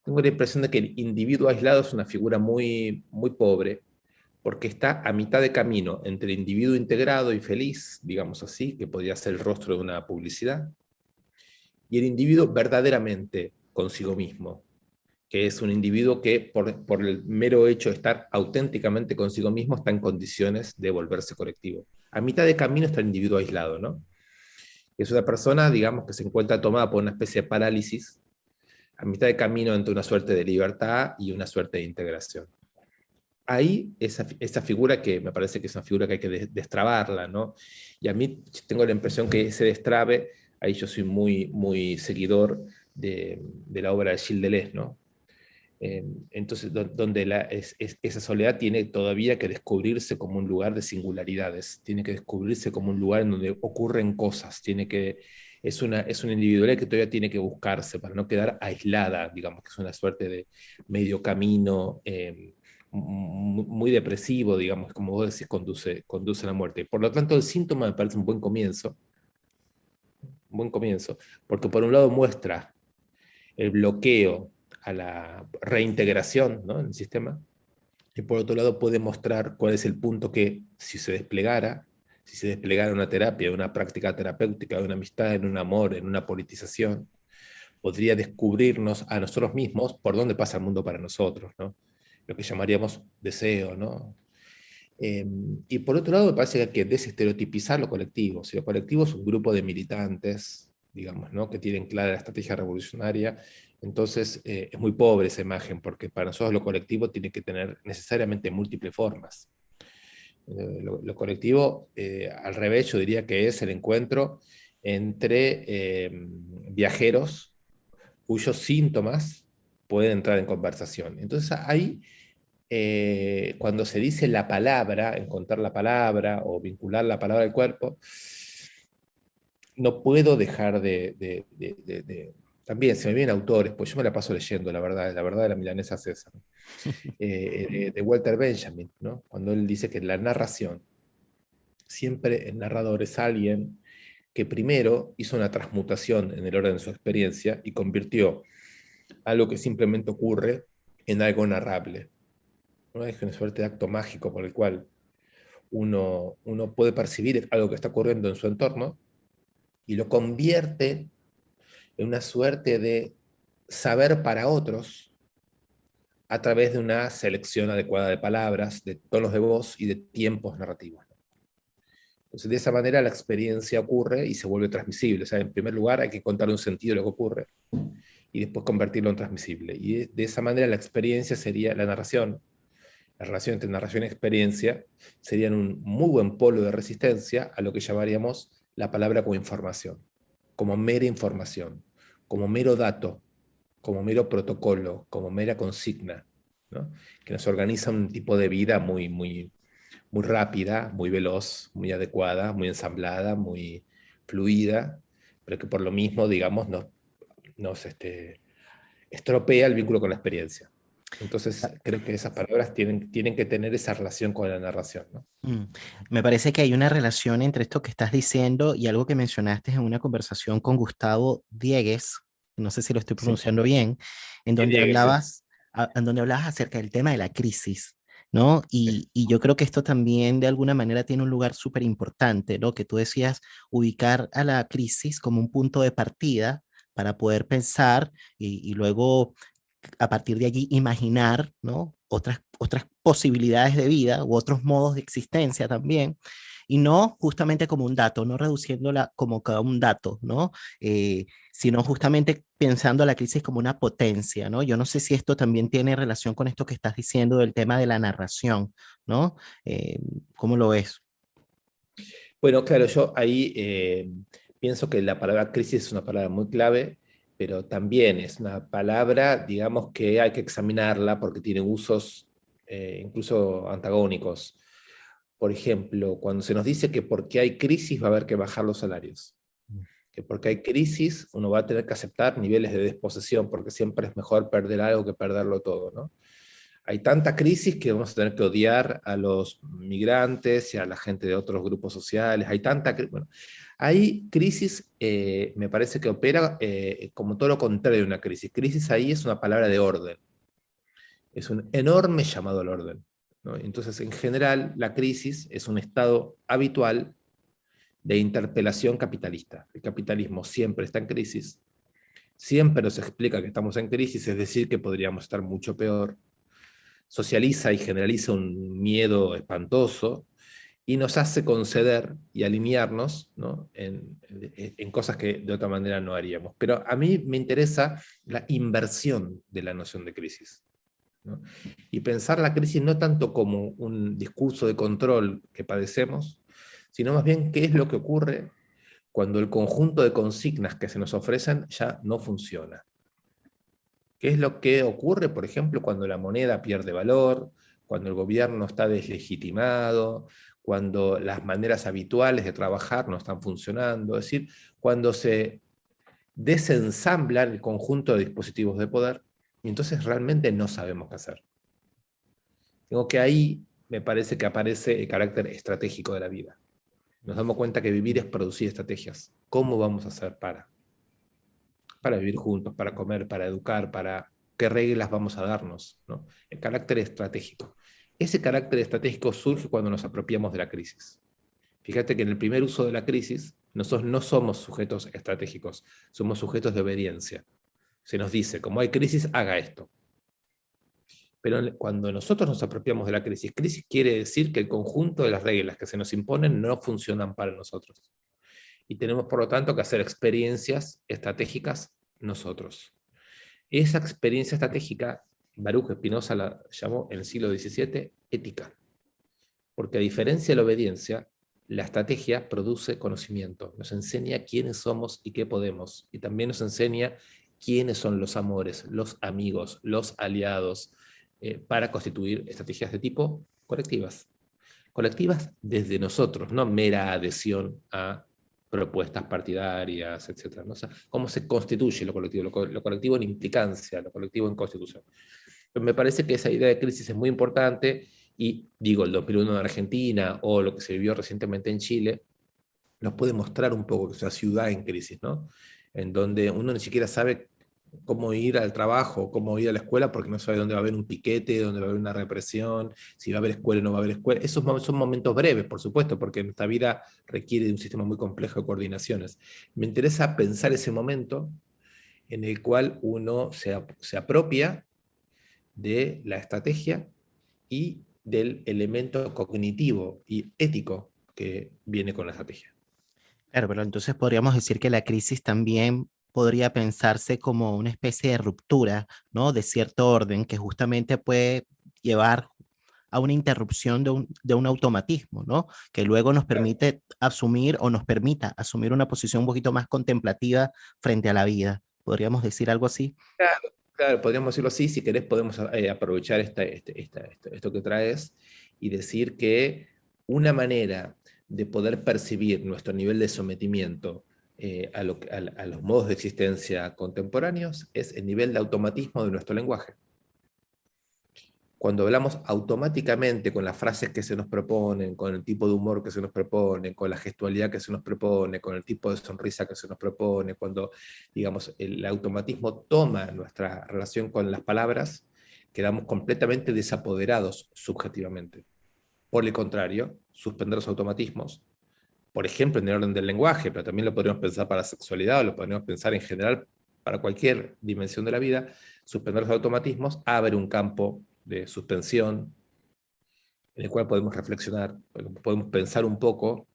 Tengo la impresión de que el individuo aislado es una figura muy, muy pobre, porque está a mitad de camino entre el individuo integrado y feliz, digamos así, que podría ser el rostro de una publicidad, y el individuo verdaderamente consigo mismo, que es un individuo que por el mero hecho de estar auténticamente consigo mismo está en condiciones de volverse colectivo. A mitad de camino está el individuo aislado, ¿no? Es una persona, digamos, que se encuentra tomada por una especie de parálisis, a mitad de camino entre una suerte de libertad y una suerte de integración. Ahí esa figura que me parece que es una figura que hay que destrabarla, ¿no? Y a mí tengo la impresión que ese destrabe, ahí yo soy muy, muy seguidor de la obra de Gilles Deleuze, ¿no? Entonces, donde esa soledad tiene todavía que descubrirse como un lugar de singularidades, tiene que descubrirse como un lugar en donde ocurren cosas, es una individualidad que todavía tiene que buscarse para no quedar aislada, digamos que es una suerte de medio camino muy depresivo, digamos, como vos decís, conduce a la muerte. Por lo tanto, el síntoma me parece un buen comienzo, porque por un lado muestra el bloqueo a la reintegración, ¿no?, en el sistema, y por otro lado puede mostrar cuál es el punto que si se desplegara una terapia, una práctica terapéutica, una amistad, en un amor, en una politización, podría descubrirnos a nosotros mismos por dónde pasa el mundo para nosotros, ¿no? Lo que llamaríamos deseo, ¿no? Y por otro lado, me parece que hay que desestereotipizar lo colectivo. Si lo colectivo es un grupo de militantes, digamos, ¿no?, que tienen clara la estrategia revolucionaria, entonces es muy pobre esa imagen, porque para nosotros lo colectivo tiene que tener necesariamente múltiples formas. Lo colectivo, al revés, yo diría que es el encuentro entre viajeros cuyos síntomas pueden entrar en conversación. Entonces ahí cuando se dice la palabra, encontrar la palabra o vincular la palabra al cuerpo, no puedo dejar también se me vienen autores, pues yo me la paso leyendo, la verdad de la milanesa César, de Walter Benjamin, ¿no? Cuando él dice que la narración, siempre el narrador es alguien que primero hizo una transmutación en el orden de su experiencia y convirtió algo que simplemente ocurre en algo narrable, ¿no? Es una suerte de acto mágico por el cual uno puede percibir algo que está ocurriendo en su entorno y lo convierte en una suerte de saber para otros a través de una selección adecuada de palabras, de tonos de voz y de tiempos narrativos. Entonces, de esa manera la experiencia ocurre y se vuelve transmisible. O sea, en primer lugar hay que contar un sentido de lo que ocurre y después convertirlo en transmisible. Y de esa manera la experiencia sería la narración. La relación entre narración y experiencia serían un muy buen polo de resistencia a lo que llamaríamos la palabra como información, como mera información, como mero dato, como mero protocolo, como mera consigna, ¿no? Que nos organiza un tipo de vida muy rápida, muy veloz, muy adecuada, muy ensamblada, muy fluida, pero que por lo mismo, digamos, nos estropea el vínculo con la experiencia. Entonces, creo que esas palabras tienen que tener esa relación con la narración, ¿no? Mm. Me parece que hay una relación entre esto que estás diciendo y algo que mencionaste en una conversación con Gustavo Diegues, no sé si lo estoy Sí, pronunciando bien, en bien donde llegues, sí. hablabas, en donde hablabas acerca del tema de la crisis, ¿no? Sí. Y yo creo que esto también de alguna manera tiene un lugar súper importante, ¿no? Que tú decías ubicar a la crisis como un punto de partida para poder pensar y luego a partir de allí imaginar, ¿no? Otras posibilidades de vida u otros modos de existencia también, y no justamente como un dato, no reduciéndola como cada un dato, ¿no? Sino justamente pensando a la crisis como una potencia, ¿no? Yo no sé si esto también tiene relación con esto que estás diciendo del tema de la narración, ¿no? Eh, ¿Cómo lo ves? Bueno, claro, yo ahí pienso que la palabra crisis es una palabra muy clave, pero también es una palabra, digamos, que hay que examinarla porque tiene usos incluso antagónicos. Por ejemplo, cuando se nos dice que porque hay crisis va a haber que bajar los salarios, que porque hay crisis uno va a tener que aceptar niveles de desposesión, porque siempre es mejor perder algo que perderlo todo, ¿no? Hay tanta crisis que vamos a tener que odiar a los migrantes y a la gente de otros grupos sociales. Hay tanta, bueno, hay crisis, me parece que opera como todo lo contrario de una crisis. Crisis ahí es una palabra de orden, es un enorme llamado al orden, ¿no? Entonces, en general, la crisis es un estado habitual de interpelación capitalista. El capitalismo siempre está en crisis, siempre nos explica que estamos en crisis, es decir, que podríamos estar mucho peor, socializa y generaliza un miedo espantoso y nos hace conceder y alinearnos, ¿no? en cosas que de otra manera no haríamos. Pero a mí me interesa la inversión de la noción de crisis, ¿no? Y pensar la crisis no tanto como un discurso de control que padecemos, sino más bien qué es lo que ocurre cuando el conjunto de consignas que se nos ofrecen ya no funciona. ¿Qué es lo que ocurre, por ejemplo, cuando la moneda pierde valor, cuando el gobierno está deslegitimado, cuando las maneras habituales de trabajar no están funcionando? Es decir, cuando se desensamblan el conjunto de dispositivos de poder y entonces realmente no sabemos qué hacer. Tengo que ahí me parece que aparece el carácter estratégico de la vida. Nos damos cuenta que vivir es producir estrategias. ¿Cómo vamos a hacer para vivir juntos, para comer, para educar, para qué reglas vamos a darnos, ¿no? El carácter estratégico. Ese carácter estratégico surge cuando nos apropiamos de la crisis. Fíjate que en el primer uso de la crisis, nosotros no somos sujetos estratégicos, somos sujetos de obediencia. Se nos dice, como hay crisis, haga esto. Pero cuando nosotros nos apropiamos de la crisis quiere decir que el conjunto de las reglas que se nos imponen no funcionan para nosotros. Y tenemos, por lo tanto, que hacer experiencias estratégicas nosotros. Esa experiencia estratégica, Baruch Spinoza la llamó en el siglo XVII ética, porque a diferencia de la obediencia, la estrategia produce conocimiento, nos enseña quiénes somos y qué podemos, y también nos enseña quiénes son los amores, los amigos, los aliados, para constituir estrategias de tipo colectivas. Colectivas desde nosotros, no mera adhesión a propuestas partidarias, etcétera, ¿no? O sea, cómo se constituye lo colectivo, lo colectivo en implicancia, lo colectivo en constitución. Pero me parece que esa idea de crisis es muy importante y digo, el 2001 en Argentina o lo que se vivió recientemente en Chile, nos puede mostrar un poco que es una ciudad en crisis, ¿no? En donde uno ni siquiera sabe cómo ir al trabajo, cómo ir a la escuela, porque no sabe dónde va a haber un piquete, dónde va a haber una represión, si va a haber escuela o no va a haber escuela. Esos son momentos breves, por supuesto, porque nuestra vida requiere de un sistema muy complejo de coordinaciones. Me interesa pensar ese momento en el cual uno se apropia de la estrategia y del elemento cognitivo y ético que viene con la estrategia. Claro, pero entonces podríamos decir que la crisis también podría pensarse como una especie de ruptura, ¿no? De cierto orden que justamente puede llevar a una interrupción de un automatismo, ¿no? Que luego nos permite asumir o nos permita asumir una posición un poquito más contemplativa frente a la vida. ¿Podríamos decir algo así? Claro, claro, podríamos decirlo así. Si querés, podemos aprovechar esto que traes y decir que una manera de poder percibir nuestro nivel de sometimiento a los modos de existencia contemporáneos es el nivel de automatismo de nuestro lenguaje. Cuando hablamos automáticamente con las frases que se nos proponen, con el tipo de humor que se nos propone, con la gestualidad que se nos propone, con el tipo de sonrisa que se nos propone, cuando, digamos, el automatismo toma nuestra relación con las palabras, quedamos completamente desapoderados subjetivamente. Por el contrario, suspender los automatismos, por ejemplo, en el orden del lenguaje, pero también lo podríamos pensar para la sexualidad, o lo podríamos pensar en general para cualquier dimensión de la vida, suspender los automatismos abre un campo de suspensión en el cual podemos reflexionar, podemos pensar un poco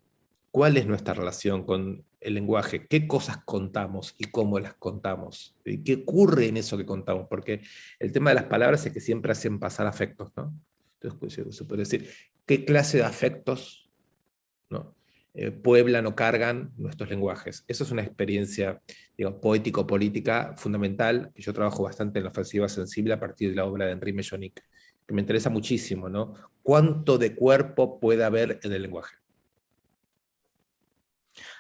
cuál es nuestra relación con el lenguaje, qué cosas contamos y cómo las contamos, y qué ocurre en eso que contamos, porque el tema de las palabras es que siempre hacen pasar afectos, ¿no? Entonces se puede decir, ¿qué clase de afectos, ¿no? Pueblan o cargan nuestros lenguajes? Eso es una experiencia, digamos, poético-política fundamental, que yo trabajo bastante en la ofensiva sensible a partir de la obra de Henri Mechonic, que me interesa muchísimo, ¿no? ¿Cuánto de cuerpo puede haber en el lenguaje?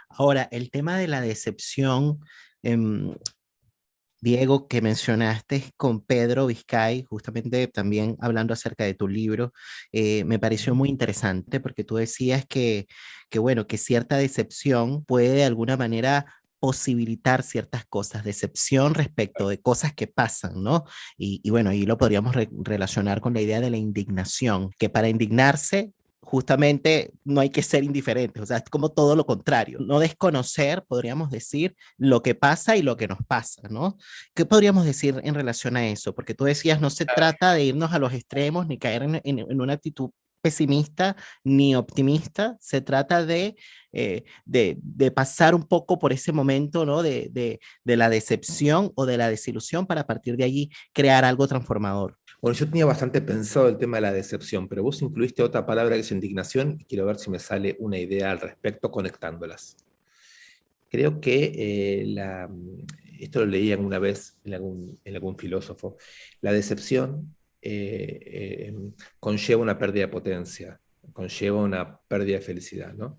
Ahora, el tema de la decepción, em, Diego, que mencionaste con Pedro Vizcay, justamente también hablando acerca de tu libro, me pareció muy interesante porque tú decías bueno, que cierta decepción puede de alguna manera posibilitar ciertas cosas, decepción respecto de cosas que pasan, ¿no? Y bueno, ahí lo podríamos relacionar con la idea de la indignación, que para indignarse justamente no hay que ser indiferentes, o sea, es como todo lo contrario, no desconocer, podríamos decir, lo que pasa y lo que nos pasa, ¿no? ¿Qué podríamos decir en relación a eso? Porque tú decías, no se trata de irnos a los extremos ni caer en una actitud pesimista ni optimista, se trata de pasar un poco por ese momento, ¿no? De la decepción o de la desilusión para a partir de allí crear algo transformador. Bueno, yo tenía bastante pensado el tema de la decepción, pero vos incluiste otra palabra que es indignación y quiero ver si me sale una idea al respecto conectándolas. Creo que esto lo leí alguna vez en algún filósofo, la decepción conlleva una pérdida de potencia, conlleva una pérdida de felicidad, ¿no?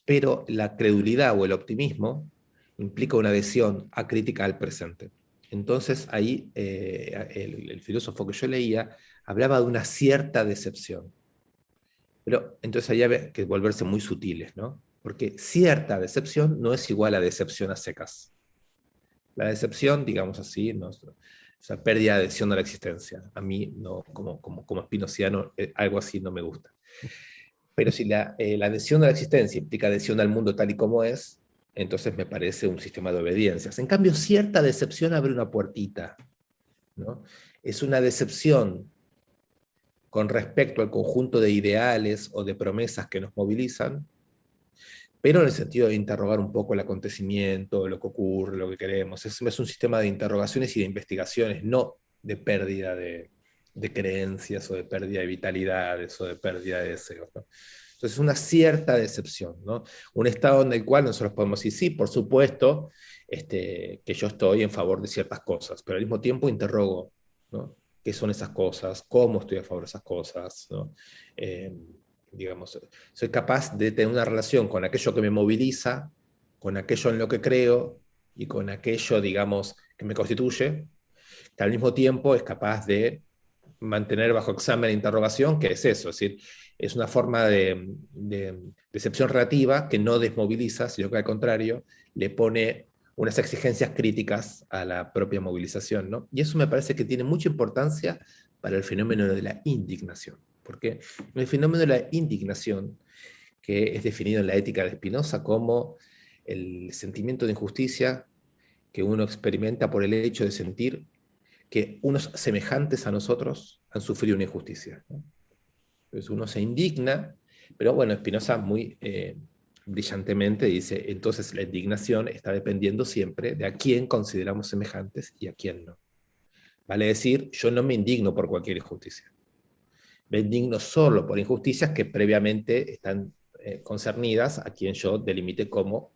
Pero la credulidad o el optimismo implica una adhesión acrítica al presente. Entonces ahí el filósofo que yo leía hablaba de una cierta decepción. Pero entonces ahí había que volverse muy sutiles, ¿no? Porque cierta decepción no es igual a decepción a secas. La decepción, digamos así, no, o sea, pérdida de adhesión a la existencia. A mí, no, como espinociano, algo así no me gusta. Pero si la adhesión a la existencia implica adhesión al mundo tal y como es, entonces me parece un sistema de obediencias. En cambio, cierta decepción abre una puertita, ¿no? Es una decepción con respecto al conjunto de ideales o de promesas que nos movilizan, pero en el sentido de interrogar un poco el acontecimiento, lo que ocurre, lo que queremos. Es un sistema de interrogaciones y de investigaciones, no de pérdida de creencias o de pérdida de vitalidades o de pérdida de deseos, ¿no? Entonces, una cierta decepción, ¿no? Un estado en el cual nosotros podemos decir, sí, por supuesto, que yo estoy en favor de ciertas cosas, pero al mismo tiempo interrogo, ¿no? ¿Qué son esas cosas? ¿Cómo estoy a favor de esas cosas? ¿No? Eh, digamos, soy capaz de tener una relación con aquello que me moviliza, con aquello en lo que creo y con aquello, digamos, que me constituye, que al mismo tiempo es capaz de mantener bajo examen e interrogación, que es eso, es decir, es una forma de decepción relativa que no desmoviliza, sino que al contrario le pone unas exigencias críticas a la propia movilización, ¿no? Y eso me parece que tiene mucha importancia para el fenómeno de la indignación, porque el fenómeno de la indignación, que es definido en la ética de Spinoza como el sentimiento de injusticia que uno experimenta por el hecho de sentir que unos semejantes a nosotros han sufrido una injusticia, ¿no? Entonces uno se indigna, pero bueno, Spinoza muy brillantemente dice, entonces la indignación está dependiendo siempre de a quién consideramos semejantes y a quién no. Vale decir, yo no me indigno por cualquier injusticia. Me indigno solo por injusticias que previamente están concernidas a quien yo delimite como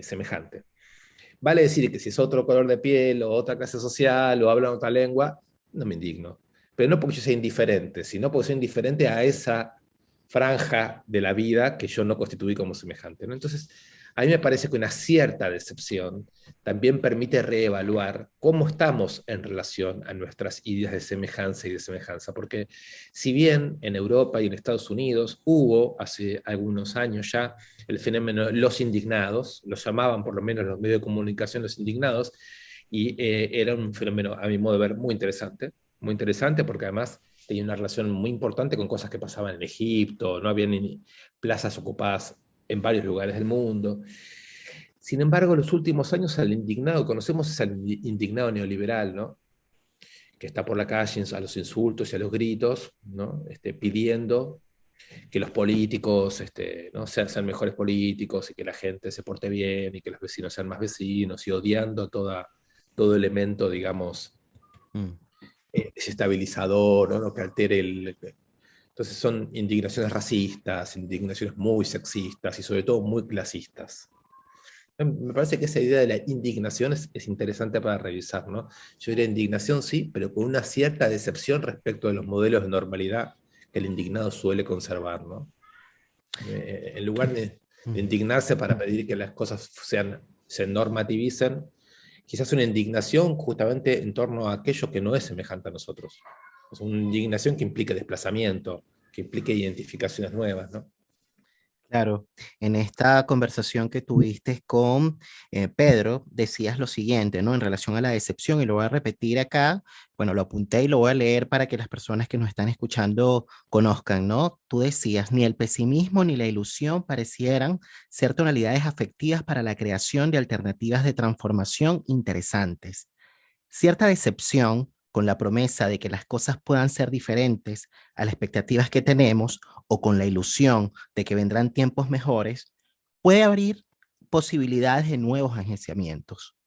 semejante. Vale decir que si es otro color de piel o otra clase social o habla otra lengua, no me indigno. Pero no porque yo sea indiferente, sino porque soy indiferente a esa franja de la vida que yo no constituí como semejante, ¿no? Entonces, a mí me parece que una cierta decepción también permite reevaluar cómo estamos en relación a nuestras ideas de semejanza y de semejanza, porque si bien en Europa y en Estados Unidos hubo hace algunos años ya el fenómeno de los indignados, lo llamaban por lo menos los medios de comunicación los indignados, y era un fenómeno, a mi modo de ver, muy interesante porque además tenía una relación muy importante con cosas que pasaban en Egipto, no había ni plazas ocupadas en varios lugares del mundo. Sin embargo, en los últimos años al indignado, conocemos al indignado neoliberal, ¿no? Que está por la calle a los insultos y a los gritos, ¿no? Pidiendo que los políticos ¿no? sean mejores políticos y que la gente se porte bien y que los vecinos sean más vecinos y odiando todo elemento, digamos, Mm. desestabilizador, ¿no? Que altere el... Entonces son indignaciones racistas, indignaciones muy sexistas y sobre todo muy clasistas. Me parece que esa idea de la indignación es interesante para revisar, ¿no? Yo diría indignación sí, pero con una cierta decepción respecto de los modelos de normalidad que el indignado suele conservar, ¿no? En lugar de Mm. indignarse para pedir que las cosas se normativicen, quizás una indignación justamente en torno a aquello que no es semejante a nosotros. Es una indignación que implique desplazamiento, que implique identificaciones nuevas, ¿no? Claro, en esta conversación que tuviste con Pedro, decías lo siguiente, ¿no? En relación a la decepción, y lo voy a repetir acá, bueno, lo apunté y lo voy a leer para que las personas que nos están escuchando conozcan, ¿no? Tú decías, ni el pesimismo ni la ilusión parecieran ser tonalidades afectivas para la creación de alternativas de transformación interesantes. Cierta decepción con la promesa de que las cosas puedan ser diferentes a las expectativas que tenemos o con la ilusión de que vendrán tiempos mejores, puede abrir posibilidades de nuevos agenciamientos,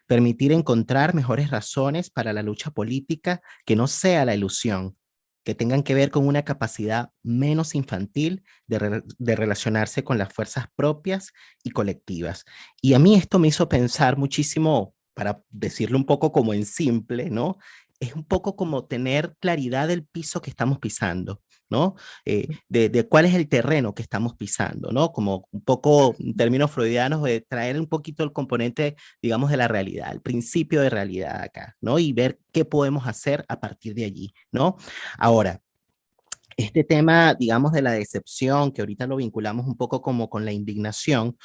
permitir encontrar mejores razones para la lucha política que no sea la ilusión, que tengan que ver con una capacidad menos infantil de relacionarse con las fuerzas propias y colectivas. Y a mí esto me hizo pensar muchísimo, para decirlo un poco como en simple, ¿no? Es un poco como tener claridad del piso que estamos pisando, ¿no? De cuál es el terreno que estamos pisando, ¿no? Como un poco en términos freudianos, de traer un poquito el componente, digamos, de la realidad, el principio de realidad acá, ¿no? Y ver qué podemos hacer a partir de allí, ¿no? Ahora, este tema, digamos, de la decepción, que ahorita lo vinculamos un poco como con la indignación,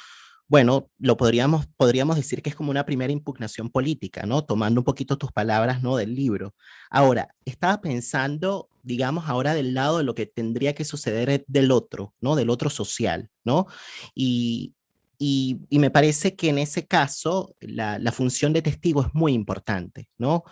bueno, podríamos decir que es como una primera impugnación política, ¿no? Tomando un poquito tus palabras, ¿no? Del libro. Ahora, estaba pensando, digamos, ahora del lado de lo que tendría que suceder del otro, ¿no? Del otro social, ¿no? Y, y me parece que en ese caso la función de testigo es muy importante, ¿no?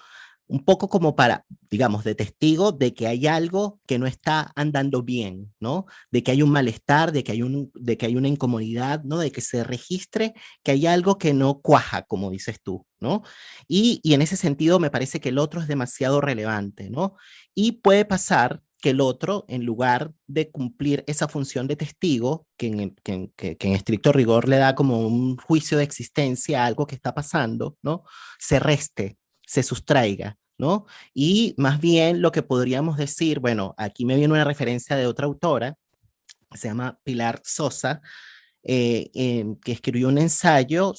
Un poco como para, digamos, de testigo de que hay algo que no está andando bien, ¿no? De que hay un malestar, de que hay una incomodidad, ¿no? De que se registre que hay algo que no cuaja, como dices tú, ¿no? Y en ese sentido me parece que el otro es demasiado relevante, ¿no? Y puede pasar que el otro, en lugar de cumplir esa función de testigo, que en estricto rigor le da como un juicio de existencia a algo que está pasando, ¿no? Se reste, se sustraiga, ¿no? Y más bien lo que podríamos decir, bueno, aquí me viene una referencia de otra autora, se llama Pilar Sosa, que escribió un ensayo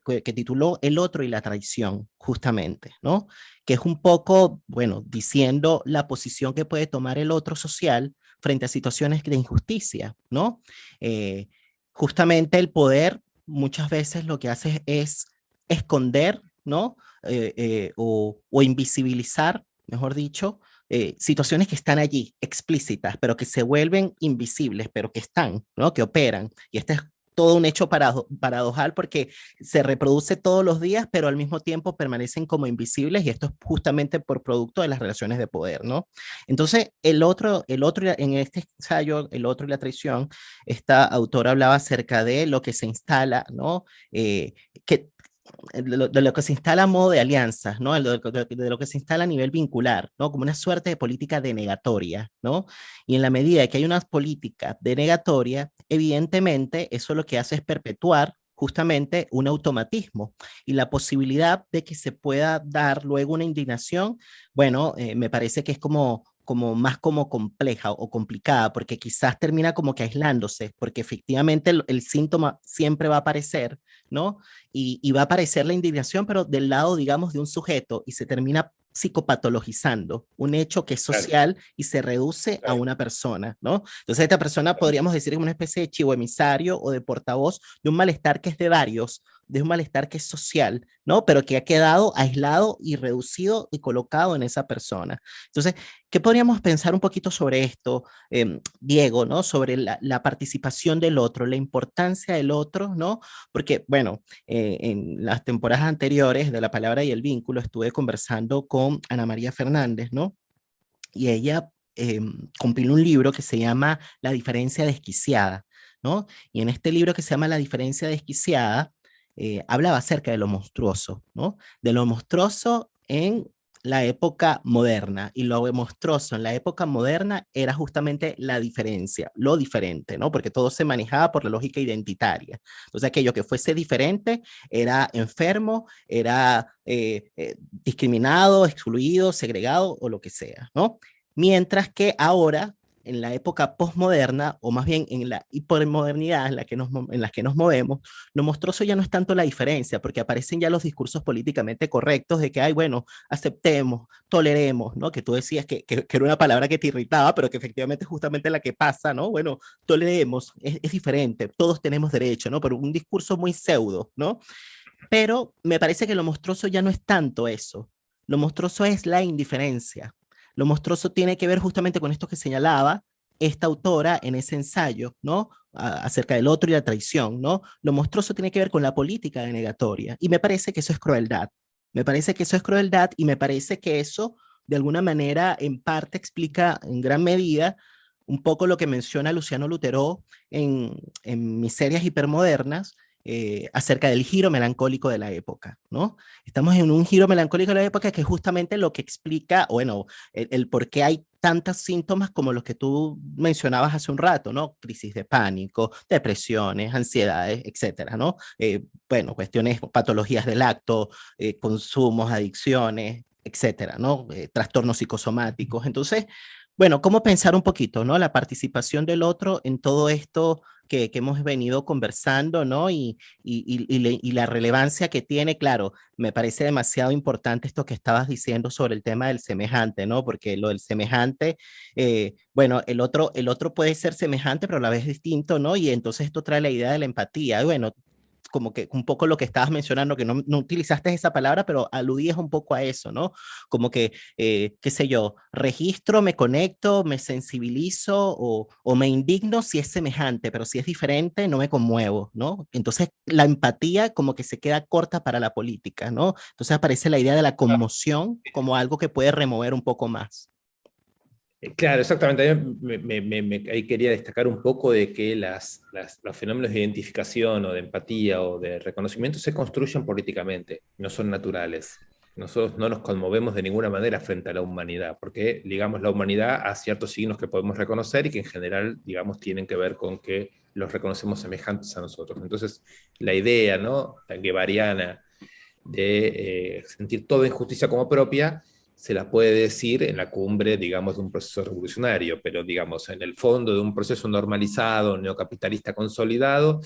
que tituló El otro y la traición, justamente, ¿no? Que es un poco, bueno, diciendo la posición que puede tomar el otro social frente a situaciones de injusticia, ¿no? Justamente el poder muchas veces lo que hace es esconder, ¿no? O invisibilizar, mejor dicho, situaciones que están allí, explícitas, pero que se vuelven invisibles, pero que están, ¿no? Que operan. Y este es todo un hecho paradojal porque se reproduce todos los días, pero al mismo tiempo permanecen como invisibles y esto es justamente por producto de las relaciones de poder, ¿no? Entonces, en este ensayo, El otro y la traición, esta autora hablaba acerca de lo que se instala, ¿no? Que de lo que se instala a modo de alianzas, ¿no? De lo que se instala a nivel vincular, ¿no? Como una suerte de política denegatoria, ¿no? Y en la medida que hay una política denegatoria, evidentemente eso lo que hace es perpetuar justamente un automatismo y la posibilidad de que se pueda dar luego una indignación, bueno, me parece que es como más como compleja o complicada, porque quizás termina como que aislándose, porque efectivamente el síntoma siempre va a aparecer, ¿no? Y va a aparecer la indignación, pero del lado, digamos, de un sujeto y se termina psicopatologizando un hecho que es Claro, social y se reduce a claro. una persona, ¿no? Entonces esta persona podríamos decir que es una especie de chivo emisario o de portavoz de un malestar que es de varios, de un malestar que es social, ¿no? Pero que ha quedado aislado y reducido y colocado en esa persona. Entonces, ¿qué podríamos pensar un poquito sobre esto, Diego, ¿no? Sobre la participación del otro, la importancia del otro, ¿no? Porque, bueno, en las temporadas anteriores de La Palabra y el Vínculo estuve conversando con Ana María Fernández, ¿no? Y ella compiló un libro que se llama La diferencia desquiciada, ¿no? Y en este libro que se llama La diferencia desquiciada, hablaba acerca de lo monstruoso, ¿no? De lo monstruoso en la época moderna, y lo monstruoso en la época moderna era justamente la diferencia, lo diferente, ¿no? Porque todo se manejaba por la lógica identitaria. Entonces, aquello que fuese diferente era enfermo, era discriminado, excluido, segregado o lo que sea, ¿no? Mientras que ahora, en la época postmoderna, o más bien en la hipermodernidad en la que nos movemos, lo monstruoso ya no es tanto la diferencia, porque aparecen ya los discursos políticamente correctos de que, ay, bueno, aceptemos, toleremos, ¿no? Que tú decías que era una palabra que te irritaba, pero que efectivamente es justamente la que pasa, ¿no? Bueno, toleremos, es diferente, todos tenemos derecho, ¿no? Pero un discurso muy pseudo, ¿no? Pero me parece que lo monstruoso ya no es tanto eso. Lo monstruoso es la indiferencia. Lo monstruoso tiene que ver justamente con esto que señalaba esta autora en ese ensayo, ¿no? Acerca del otro y la traición, ¿no? Lo monstruoso tiene que ver con la política denegatoria. Y me parece que eso es crueldad. Me parece que eso es crueldad y me parece que eso, de alguna manera, en parte explica en gran medida un poco lo que menciona Luciano Lutero en Miserias hipermodernas, acerca del giro melancólico de la época, ¿no? Estamos en un giro melancólico de la época que es justamente lo que explica, bueno, el por qué hay tantos síntomas como los que tú mencionabas hace un rato, ¿no? Crisis de pánico, depresiones, ansiedades, etcétera, ¿no? Bueno, cuestiones, patologías del acto, consumos, adicciones, etcétera, ¿no? Trastornos psicosomáticos. Entonces, bueno, ¿cómo pensar un poquito, ¿no? La participación del otro en todo esto que hemos venido conversando, ¿no? Y la relevancia que tiene, claro, me parece demasiado importante esto que estabas diciendo sobre el tema del semejante, ¿no? Porque lo del semejante, bueno, el otro puede ser semejante, pero a la vez distinto, ¿no? Y entonces esto trae la idea de la empatía. Bueno, como que un poco lo que estabas mencionando, que no utilizaste esa palabra, pero aludías un poco a eso, ¿no? Como que, qué sé yo, registro, me conecto, me sensibilizo o me indigno si es semejante, pero si es diferente, no me conmuevo, ¿no? Entonces, la empatía como que se queda corta para la política, ¿no? Entonces aparece la idea de la conmoción como algo que puede remover un poco más. Claro, exactamente. Ahí quería destacar un poco de que los fenómenos de identificación o de empatía o de reconocimiento se construyen políticamente, no son naturales. Nosotros no nos conmovemos de ninguna manera frente a la humanidad, porque, digamos, la humanidad a ciertos signos que podemos reconocer y que en general, digamos, tienen que ver con que los reconocemos semejantes a nosotros. Entonces, la idea, ¿no? La guevariana de sentir toda injusticia como propia, se la puede decir en la cumbre, digamos, de un proceso revolucionario, pero, digamos, en el fondo de un proceso normalizado, neocapitalista consolidado,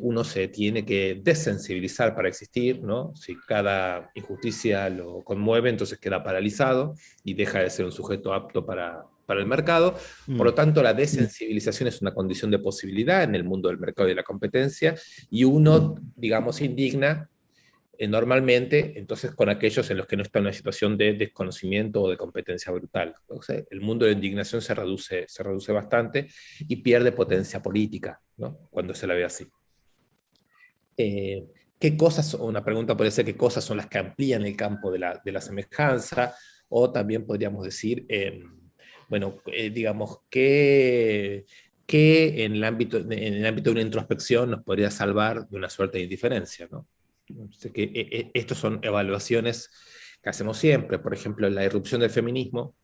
uno se tiene que desensibilizar para existir, ¿no? Si cada injusticia lo conmueve, entonces queda paralizado y deja de ser un sujeto apto para el mercado. Por Mm. lo tanto, la desensibilización es una condición de posibilidad en el mundo del mercado y de la competencia, y uno, digamos, indigna normalmente, entonces con aquellos en los que no está en una situación de desconocimiento o de competencia brutal. Entonces, el mundo de la indignación se reduce bastante y pierde potencia política, ¿no? Cuando se la ve así. Eh, ¿Qué cosas, una pregunta puede ser, qué cosas son las que amplían el campo de la semejanza? O también podríamos decir, bueno, digamos, ¿qué en el ámbito de una introspección nos podría salvar de una suerte de indiferencia, ¿no? Entonces, estos son evaluaciones que hacemos siempre, por ejemplo, la irrupción del feminismo,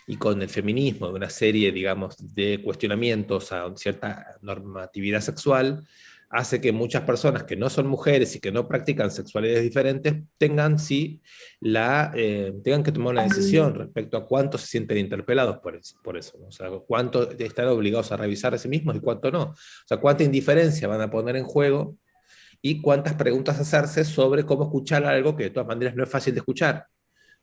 y con el feminismo de una serie, digamos, de cuestionamientos a cierta normatividad sexual, hace que muchas personas que no son mujeres y que no practican sexualidades diferentes tengan, sí, tengan que tomar una decisión respecto a cuántos se sienten interpelados por eso, ¿no? O sea, cuánto están obligados a revisar a sí mismos y cuánto no. O sea, cuánta indiferencia van a poner en juego y cuántas preguntas hacerse sobre cómo escuchar algo que de todas maneras no es fácil de escuchar,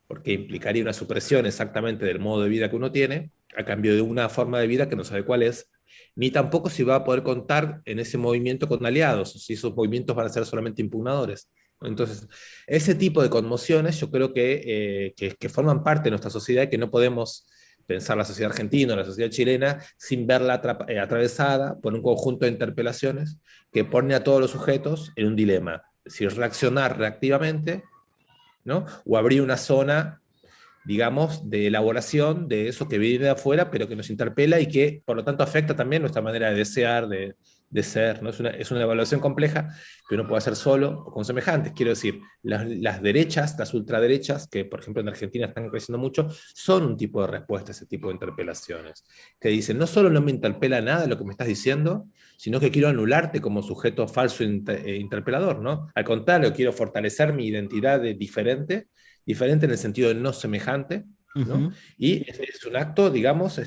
porque implicaría una supresión exactamente del modo de vida que uno tiene, a cambio de una forma de vida que no sabe cuál es, ni tampoco si va a poder contar en ese movimiento con aliados, o si esos movimientos van a ser solamente impugnadores. Entonces, ese tipo de conmociones yo creo que forman parte de nuestra sociedad y que no podemos pensar la sociedad argentina o la sociedad chilena sin verla atravesada por un conjunto de interpelaciones que pone a todos los sujetos en un dilema, si reaccionar reactivamente, ¿no? O abrir una zona, digamos, de elaboración de eso que viene de afuera, pero que nos interpela y que, por lo tanto, afecta también nuestra manera de desear, de ser, ¿no? Es una evaluación compleja que uno puede hacer solo o con semejantes. Quiero decir, las derechas, las ultraderechas, que por ejemplo en Argentina están creciendo mucho, son un tipo de respuesta a ese tipo de interpelaciones. Que dicen, no solo no me interpela nada lo que me estás diciendo, sino que quiero anularte como sujeto falso interpelador, ¿no? Al contrario, quiero fortalecer mi identidad de diferente en el sentido de no semejante, ¿no? Ujú. Y es un acto, digamos,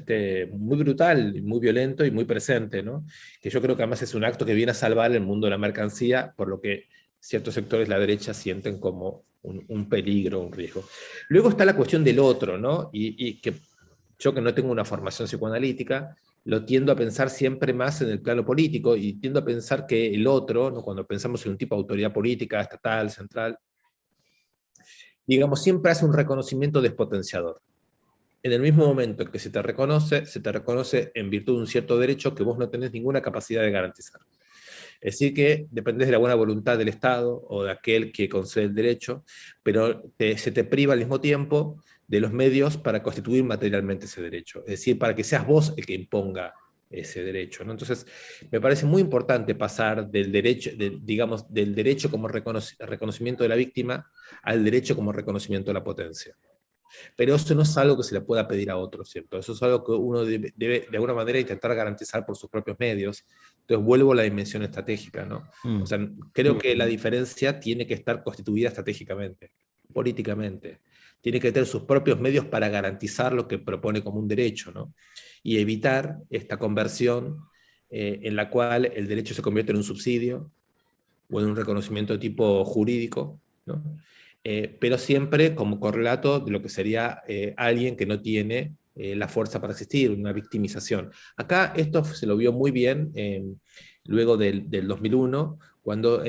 muy brutal, muy violento y muy presente, ¿no? Que yo creo que además es un acto que viene a salvar el mundo de la mercancía, por lo que ciertos sectores de la derecha sienten como un peligro, un riesgo. Luego está la cuestión del otro, ¿no? Y que yo, que no tengo una formación psicoanalítica, lo tiendo a pensar siempre más en el plano político, y tiendo a pensar que el otro, ¿no? Cuando pensamos en un tipo de autoridad política, estatal, central, digamos, siempre hace un reconocimiento despotenciador. En el mismo momento en que se te reconoce en virtud de un cierto derecho que vos no tenés ninguna capacidad de garantizar. Es decir, que dependés de la buena voluntad del Estado o de aquel que concede el derecho, pero se te priva al mismo tiempo de los medios para constituir materialmente ese derecho. Es decir, para que seas vos el que imponga ese derecho, ¿no? Entonces, me parece muy importante pasar del derecho, digamos, del derecho como reconocimiento de la víctima al derecho como reconocimiento de la potencia. Pero eso no es algo que se le pueda pedir a otros, ¿cierto? Eso es algo que uno debe de alguna manera intentar garantizar por sus propios medios. Entonces vuelvo a la dimensión estratégica, ¿no? O Mm. sea, creo que la diferencia tiene que estar constituida estratégicamente, políticamente. Tiene que tener sus propios medios para garantizar lo que propone como un derecho, ¿no? Y evitar esta conversión en la cual el derecho se convierte en un subsidio o en un reconocimiento de tipo jurídico, ¿no? Pero siempre como correlato de lo que sería alguien que no tiene la fuerza para existir, una victimización. Acá esto se lo vio muy bien luego del 2001, cuando,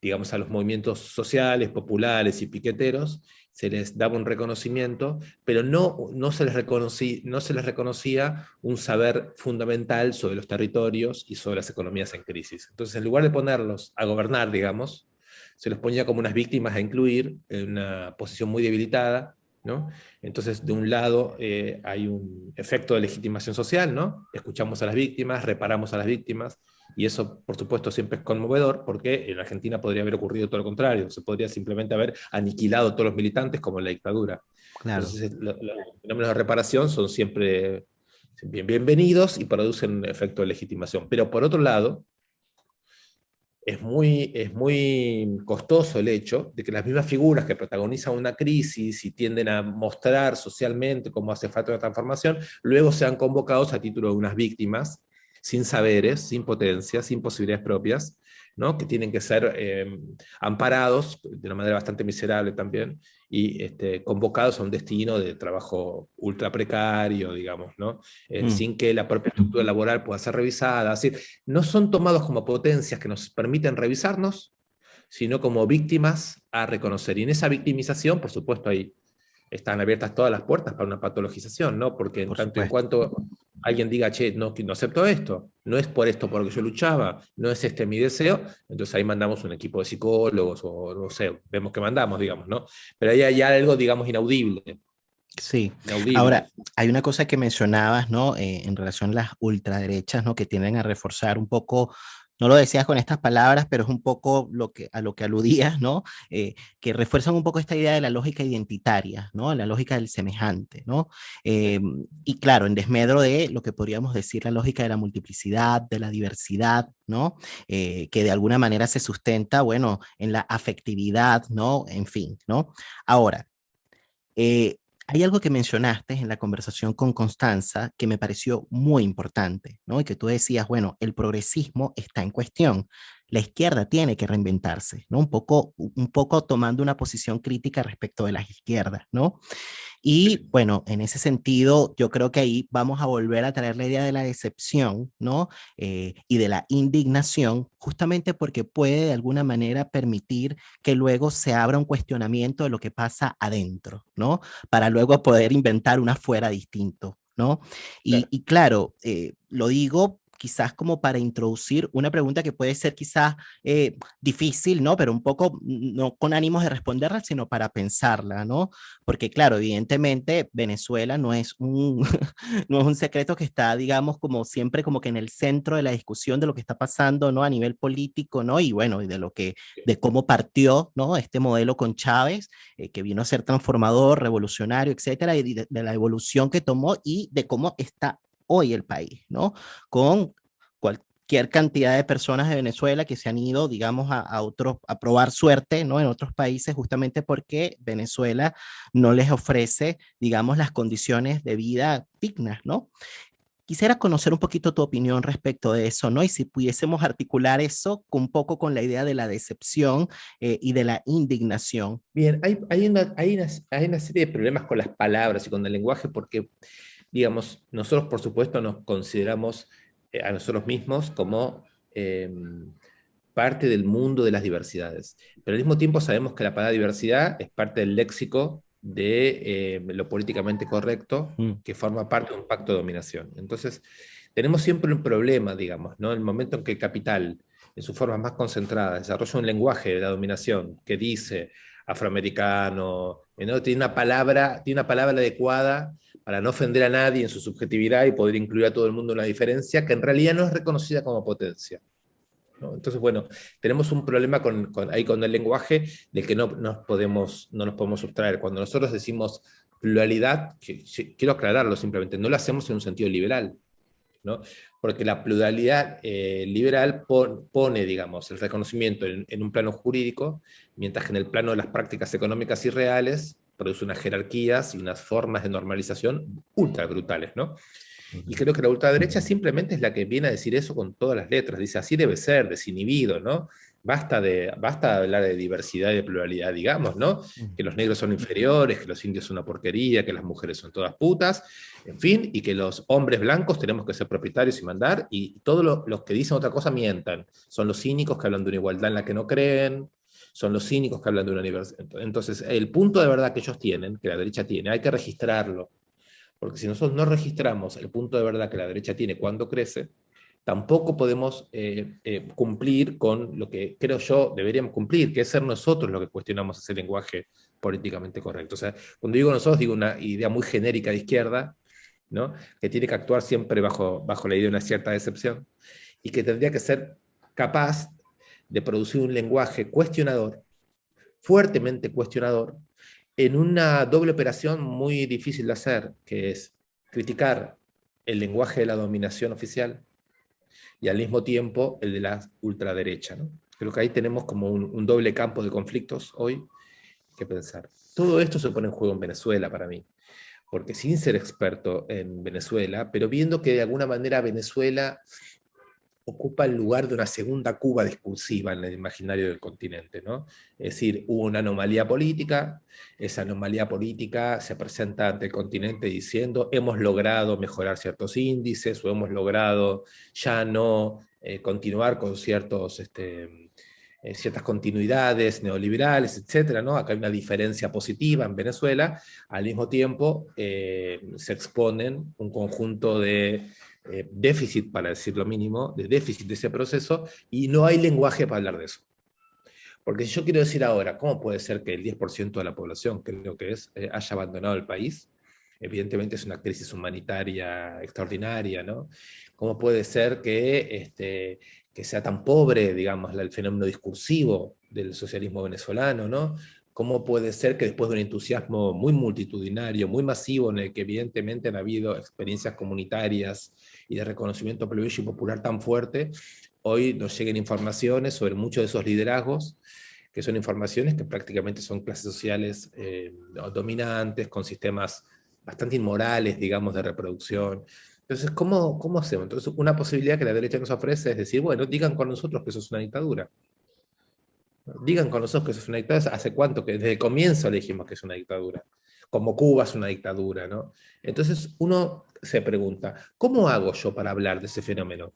digamos, a los movimientos sociales, populares y piqueteros se les daba un reconocimiento, pero no se les reconocía un saber fundamental sobre los territorios y sobre las economías en crisis. Entonces, en lugar de ponerlos a gobernar, digamos, se los ponía como unas víctimas a incluir en una posición muy debilitada, ¿no? Entonces, de un lado hay un efecto de legitimación social, ¿no? Escuchamos a las víctimas, reparamos a las víctimas, y eso, por supuesto, siempre es conmovedor, porque en Argentina podría haber ocurrido todo lo contrario, se podría simplemente haber aniquilado a todos los militantes como en la dictadura. Claro. Entonces, los fenómenos de reparación son siempre bienvenidos y producen un efecto de legitimación. Pero por otro lado, es muy costoso el hecho de que las mismas figuras que protagonizan una crisis y tienden a mostrar socialmente cómo hace falta una transformación, luego sean convocados a título de unas víctimas, sin saberes, sin potencia, sin posibilidades propias, ¿no? Que tienen que ser amparados de una manera bastante miserable también, y convocados a un destino de trabajo ultra precario, digamos, ¿no? Mm. Sin que la propia estructura laboral pueda ser revisada. Es decir, no son tomados como potencias que nos permiten revisarnos, sino como víctimas a reconocer. Y en esa victimización, por supuesto, ahí están abiertas todas las puertas para una patologización, ¿no? Porque en Por tanto y en supuesto. cuanto alguien diga, che, no, no acepto esto, no es por esto por lo que yo luchaba, no es este mi deseo, entonces ahí mandamos un equipo de psicólogos, o no sé, vemos que mandamos, digamos, ¿no? Pero ahí hay algo, digamos, inaudible, Sí. inaudible. Ahora, hay una cosa que mencionabas, ¿no? En relación a las ultraderechas, ¿no? Que tienden a reforzar un poco, no lo decías con estas palabras, pero es un poco a lo que aludías, ¿no? Que refuerzan un poco esta idea de la lógica identitaria, ¿no? La lógica del semejante, ¿no? Eh, y claro, en desmedro de lo que podríamos decir la lógica de la multiplicidad, de la diversidad, ¿no? Que de alguna manera se sustenta, bueno, en la afectividad, ¿no? En fin, ¿no? Ahora, eh, hay algo que mencionaste en la conversación con Constanza que me pareció muy importante, ¿no? Y que tú decías, bueno, el progresismo está en cuestión. La izquierda tiene que reinventarse, ¿no? Un poco tomando una posición crítica respecto de las izquierdas, ¿no? Y bueno, en ese sentido, yo creo que ahí vamos a volver a traer la idea de la decepción, ¿no? Y de la indignación, justamente porque puede de alguna manera permitir que luego se abra un cuestionamiento de lo que pasa adentro, ¿no? Para luego poder inventar un afuera distinto, ¿no? Claro. Y claro, lo digo quizás como para introducir una pregunta que puede ser quizás difícil, ¿no? Pero un poco no con ánimos de responderla, sino para pensarla, ¿no? Porque claro, evidentemente Venezuela no es un, no es un secreto que está, digamos, como siempre como que en el centro de la discusión de lo que está pasando, ¿no? A nivel político, ¿no? Y bueno, y de lo que, de cómo partió, ¿no? Este modelo con Chávez, que vino a ser transformador, revolucionario, etcétera, y de la evolución que tomó y de cómo está hoy el país, ¿no? Con cualquier cantidad de personas de Venezuela que se han ido, digamos, a otros, a probar suerte, ¿no? En otros países, justamente porque Venezuela no les ofrece, digamos, las condiciones de vida dignas, ¿no? Quisiera conocer un poquito tu opinión respecto de eso, ¿no? Y si pudiésemos articular eso un poco con la idea de la decepción y de la indignación. Bien, hay una serie de problemas con las palabras y con el lenguaje porque, digamos, nosotros por supuesto nos consideramos a nosotros mismos como parte del mundo de las diversidades, pero al mismo tiempo sabemos que la palabra diversidad es parte del léxico de lo políticamente correcto, Mm, que forma parte de un pacto de dominación. Entonces, tenemos siempre un problema, digamos, ¿no? En el momento en que el capital, en sus formas más concentradas, desarrolla un lenguaje de la dominación que dice afroamericano, ¿no? Tiene una palabra adecuada para no ofender a nadie en su subjetividad y poder incluir a todo el mundo en una diferencia que en realidad no es reconocida como potencia, ¿no? Entonces, bueno, tenemos un problema ahí con el lenguaje del que no nos podemos sustraer. Cuando nosotros decimos pluralidad, quiero aclararlo simplemente, no lo hacemos en un sentido liberal, ¿no? Porque la pluralidad liberal pone, digamos, el reconocimiento en un plano jurídico, mientras que en el plano de las prácticas económicas y reales produce unas jerarquías y unas formas de normalización ultra brutales, ¿no? Y ujú. creo que la ultraderecha simplemente es la que viene a decir eso con todas las letras. Dice, así debe ser, desinhibido, ¿no? Basta de hablar de diversidad y de pluralidad, digamos, ¿no? Que los negros son inferiores, que los indios son una porquería, que las mujeres son todas putas, en fin, y que los hombres blancos tenemos que ser propietarios y mandar, y todos los que dicen otra cosa mientan. Son los cínicos que hablan de una igualdad en la que no creen, son los cínicos que hablan de una universidad. Entonces, el punto de verdad que ellos tienen, que la derecha tiene, hay que registrarlo, porque si nosotros no registramos el punto de verdad que la derecha tiene cuando crece, tampoco podemos cumplir con lo que creo yo deberíamos cumplir, que es ser nosotros los que cuestionamos ese lenguaje políticamente correcto. O sea, cuando digo nosotros, digo una idea muy genérica de izquierda, ¿no? Que tiene que actuar siempre bajo la idea de una cierta decepción y que tendría que ser capaz de producir un lenguaje cuestionador, fuertemente cuestionador, en una doble operación muy difícil de hacer, que es criticar el lenguaje de la dominación oficial y al mismo tiempo el de la ultraderecha, ¿no? Creo que ahí tenemos como un doble campo de conflictos hoy que pensar. Todo esto se pone en juego en Venezuela para mí, porque sin ser experto en Venezuela, pero viendo que de alguna manera Venezuela ocupa el lugar de una segunda Cuba discursiva en el imaginario del continente, ¿no? Es decir, hubo una anomalía política, esa anomalía política se presenta ante el continente diciendo hemos logrado mejorar ciertos índices o hemos logrado ya no continuar con ciertos ciertas continuidades neoliberales, etcétera, ¿no? Acá hay una diferencia positiva en Venezuela, al mismo tiempo se exponen un conjunto de déficit, para decir lo mínimo, de déficit de ese proceso, y no hay lenguaje para hablar de eso. Porque si yo quiero decir ahora, ¿cómo puede ser que el 10% de la población, creo que es, haya abandonado el país? Evidentemente es una crisis humanitaria extraordinaria, ¿no? ¿Cómo puede ser que sea tan pobre, digamos, el fenómeno discursivo del socialismo venezolano, ¿no? ¿Cómo puede ser que después de un entusiasmo muy multitudinario, muy masivo, en el que evidentemente han habido experiencias comunitarias y de reconocimiento plebeyo y popular tan fuerte, hoy nos lleguen informaciones sobre muchos de esos liderazgos, que son informaciones que prácticamente son clases sociales dominantes, con sistemas bastante inmorales, digamos, de reproducción? Entonces, ¿cómo hacemos? Entonces, una posibilidad que la derecha nos ofrece es decir, bueno, digan con nosotros que eso es una dictadura. Digan con nosotros que eso es una dictadura. ¿Hace cuánto? Que desde el comienzo le dijimos que es una dictadura. Como Cuba es una dictadura, ¿no? Entonces, uno se pregunta, ¿cómo hago yo para hablar de ese fenómeno?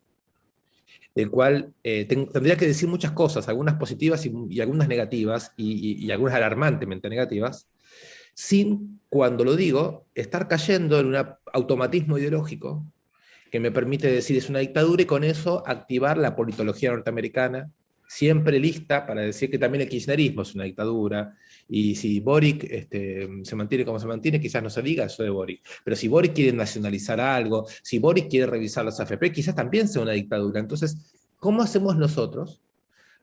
Del cual tendría que decir muchas cosas, algunas positivas y algunas negativas, y algunas alarmantemente negativas, sin, cuando lo digo, estar cayendo en un automatismo ideológico que me permite decir es una dictadura y con eso activar la politología norteamericana, siempre lista para decir que también el kirchnerismo es una dictadura, y si Boric se mantiene como se mantiene, quizás no se diga eso de Boric, pero si Boric quiere nacionalizar algo, si Boric quiere revisar los AFP, quizás también sea una dictadura. Entonces, ¿cómo hacemos nosotros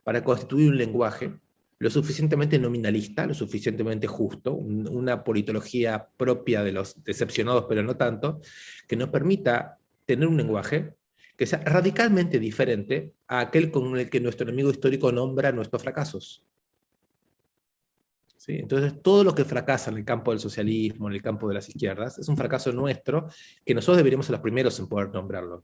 para constituir un lenguaje lo suficientemente nominalista, lo suficientemente justo, una politología propia de los decepcionados, pero no tanto, que nos permita tener un lenguaje que sea radicalmente diferente a aquel con el que nuestro enemigo histórico nombra nuestros fracasos? ¿Sí? Entonces, todo lo que fracasa en el campo del socialismo, en el campo de las izquierdas, es un fracaso nuestro, que nosotros deberíamos ser los primeros en poder nombrarlo,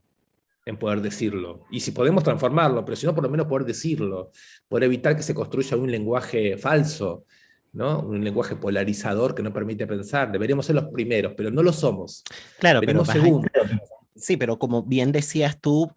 en poder decirlo. Y si podemos transformarlo, pero si no, por lo menos poder decirlo, poder evitar que se construya un lenguaje falso, ¿no? Un lenguaje polarizador que no permite pensar. Deberíamos ser los primeros, pero no lo somos. Claro, pero Venimos segundos. sí, pero como bien decías tú,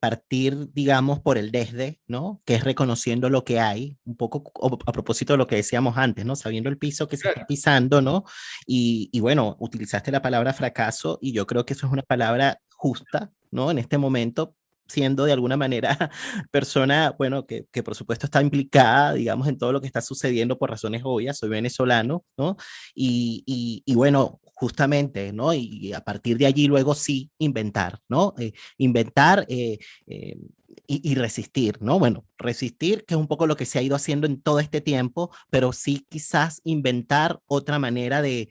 partir, digamos, por el desde, ¿no? Que es reconociendo lo que hay, un poco a propósito de lo que decíamos antes, ¿no? Sabiendo el piso que se está pisando, ¿no? Y bueno, utilizaste la palabra fracaso y yo creo que eso es una palabra justa, ¿no? En este momento, siendo de alguna manera persona, bueno, que por supuesto está implicada, digamos, en todo lo que está sucediendo por razones obvias, soy venezolano, ¿no? Y bueno, justamente, ¿no? Y a partir de allí luego sí inventar, ¿no? Inventar y resistir, ¿no? Bueno, resistir, que es un poco lo que se ha ido haciendo en todo este tiempo, pero sí quizás inventar otra manera de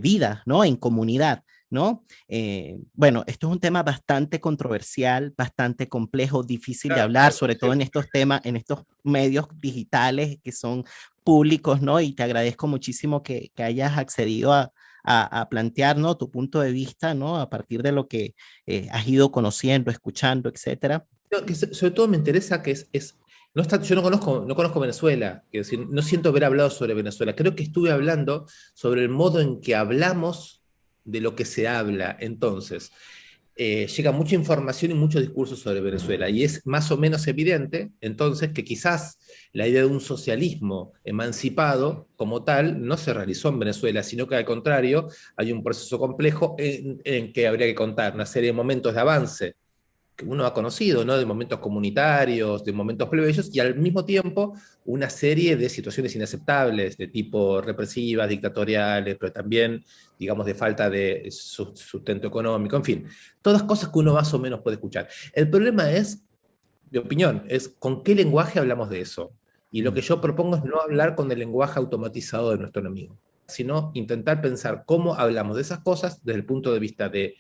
vida, ¿no? En comunidad. ¿No? Bueno, esto es un tema bastante controversial, bastante complejo, difícil de hablar, sobre todo en estos temas, en estos medios digitales que son públicos, ¿no? Y te agradezco muchísimo que hayas accedido a plantear, ¿no? Tu punto de vista, ¿no? A partir de lo que has ido conociendo, escuchando, etcétera. Que sobre todo me interesa que no está, yo no conozco Venezuela, es decir, no siento haber hablado sobre Venezuela. Creo que estuve hablando sobre el modo en que hablamos de lo que se habla. Entonces, llega mucha información y mucho discurso sobre Venezuela, y es más o menos evidente, entonces, que quizás la idea de un socialismo emancipado como tal no se realizó en Venezuela, sino que al contrario, hay un proceso complejo en que habría que contar una serie de momentos de avance que uno ha conocido, ¿no? De momentos comunitarios, de momentos plebeyos, y al mismo tiempo una serie de situaciones inaceptables, de tipo represivas, dictatoriales, pero también, digamos, de falta de sustento económico, en fin, todas cosas que uno más o menos puede escuchar. El problema es, de opinión, es con qué lenguaje hablamos de eso. Y lo que yo propongo es no hablar con el lenguaje automatizado de nuestro enemigo, sino intentar pensar cómo hablamos de esas cosas desde el punto de vista de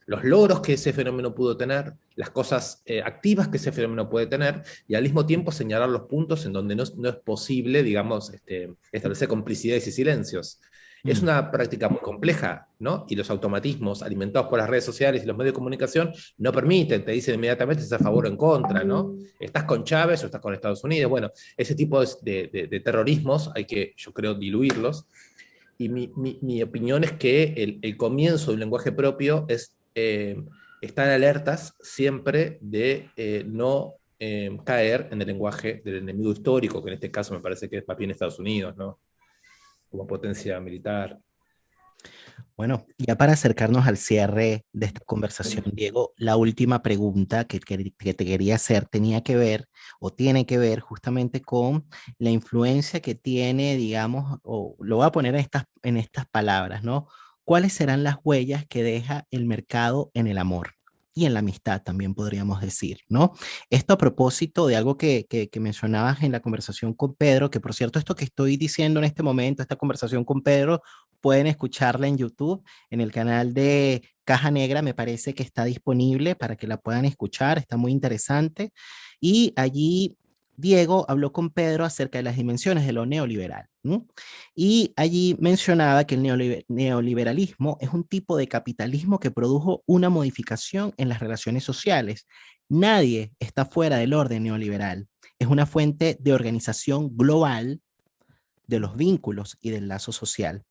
los logros que ese fenómeno pudo tener, las cosas activas que ese fenómeno puede tener, y al mismo tiempo señalar los puntos en donde no es posible, digamos, establecer complicidades y silencios. Es una práctica muy compleja, ¿no? Y los automatismos alimentados por las redes sociales y los medios de comunicación no permiten, te dicen inmediatamente si estás a favor o en contra, ¿no? ¿Estás con Chávez o estás con Estados Unidos? Bueno, ese tipo de terrorismos hay que, yo creo, diluirlos. Y mi opinión es que el comienzo de un lenguaje propio es estar alertas siempre de no caer en el lenguaje del enemigo histórico, que en este caso me parece que es más bien Estados Unidos, ¿no? Como potencia militar. Bueno, ya para acercarnos al cierre de esta conversación, Diego, la última pregunta que te quería hacer tenía que ver o tiene que ver justamente con la influencia que tiene, digamos, o lo voy a poner en estas palabras, ¿no? ¿Cuáles serán las huellas que deja el mercado en el amor? Y en la amistad también podríamos decir, ¿no? Esto a propósito de algo que mencionabas en la conversación con Pedro, que por cierto, esto que estoy diciendo en este momento, esta conversación con Pedro, pueden escucharla en YouTube, en el canal de Caja Negra, me parece que está disponible para que la puedan escuchar, está muy interesante. Y allí Diego habló con Pedro acerca de las dimensiones de lo neoliberal, ¿no? Y allí mencionaba que el neoliberalismo es un tipo de capitalismo que produjo una modificación en las relaciones sociales. Nadie está fuera del orden neoliberal. Es una fuente de organización global de los vínculos y del lazo social.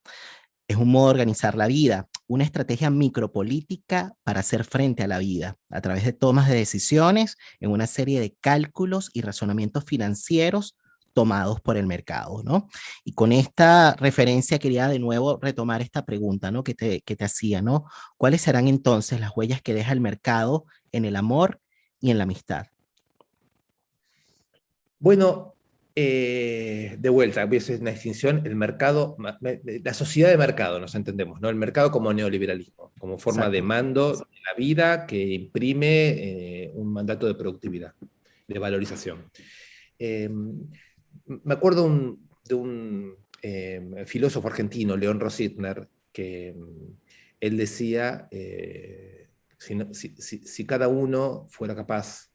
Es un modo de organizar la vida, una estrategia micropolítica para hacer frente a la vida, a través de tomas de decisiones en una serie de cálculos y razonamientos financieros tomados por el mercado, ¿no? Y con esta referencia quería de nuevo retomar esta pregunta, ¿no? Que te hacía, ¿no? ¿Cuáles serán entonces las huellas que deja el mercado en el amor y en la amistad? Bueno, de vuelta, es una distinción, el mercado, la sociedad de mercado, nos entendemos, ¿no? El mercado como neoliberalismo, como forma de Exacto. mando de la vida que imprime un mandato de productividad, de valorización. Eh, Me acuerdo de un filósofo argentino, León Rositner, que él decía, si cada uno fuera capaz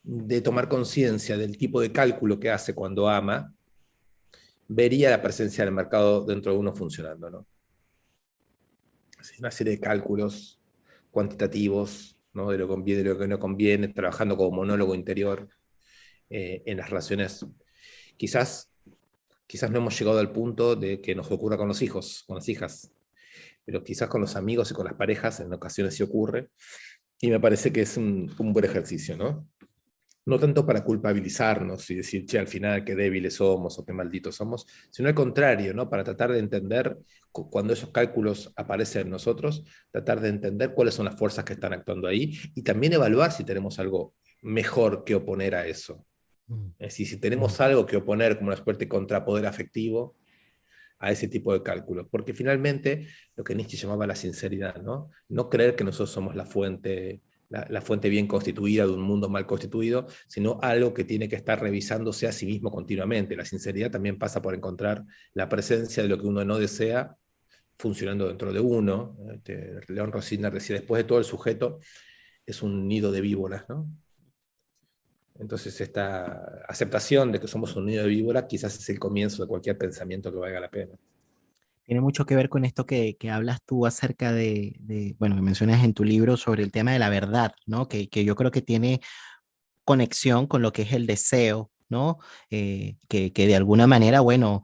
de tomar conciencia del tipo de cálculo que hace cuando ama, vería la presencia del mercado dentro de uno funcionando, ¿no? Así, una serie de cálculos cuantitativos, ¿no? De lo que conviene, de lo que no conviene, trabajando como monólogo interior en las relaciones. Quizás, quizás no hemos llegado al punto de que nos ocurra con los hijos, con las hijas, pero quizás con los amigos y con las parejas en ocasiones sí ocurre, y me parece que es un buen ejercicio, ¿no? No tanto para culpabilizarnos y decir, che, al final qué débiles somos o qué malditos somos, sino al contrario, ¿no? Para tratar de entender, cuando esos cálculos aparecen en nosotros, tratar de entender cuáles son las fuerzas que están actuando ahí y también evaluar si tenemos algo mejor que oponer a eso. Mm. Es decir, si tenemos algo que oponer como una suerte de contrapoder afectivo a ese tipo de cálculos, porque finalmente lo que Nietzsche llamaba la sinceridad, ¿no? No creer que nosotros somos la fuente bien constituida de un mundo mal constituido, sino algo que tiene que estar revisándose a sí mismo continuamente. La sinceridad también pasa por encontrar la presencia de lo que uno no desea funcionando dentro de uno. León Rosiner decía, después de todo el sujeto es un nido de víboras, ¿no? Entonces esta aceptación de que somos un nido de víboras quizás es el comienzo de cualquier pensamiento que valga la pena. Tiene mucho que ver con esto que hablas tú acerca bueno, que mencionas en tu libro sobre el tema de la verdad, ¿no? Que yo creo que tiene conexión con lo que es el deseo, ¿no? Que de alguna manera, bueno,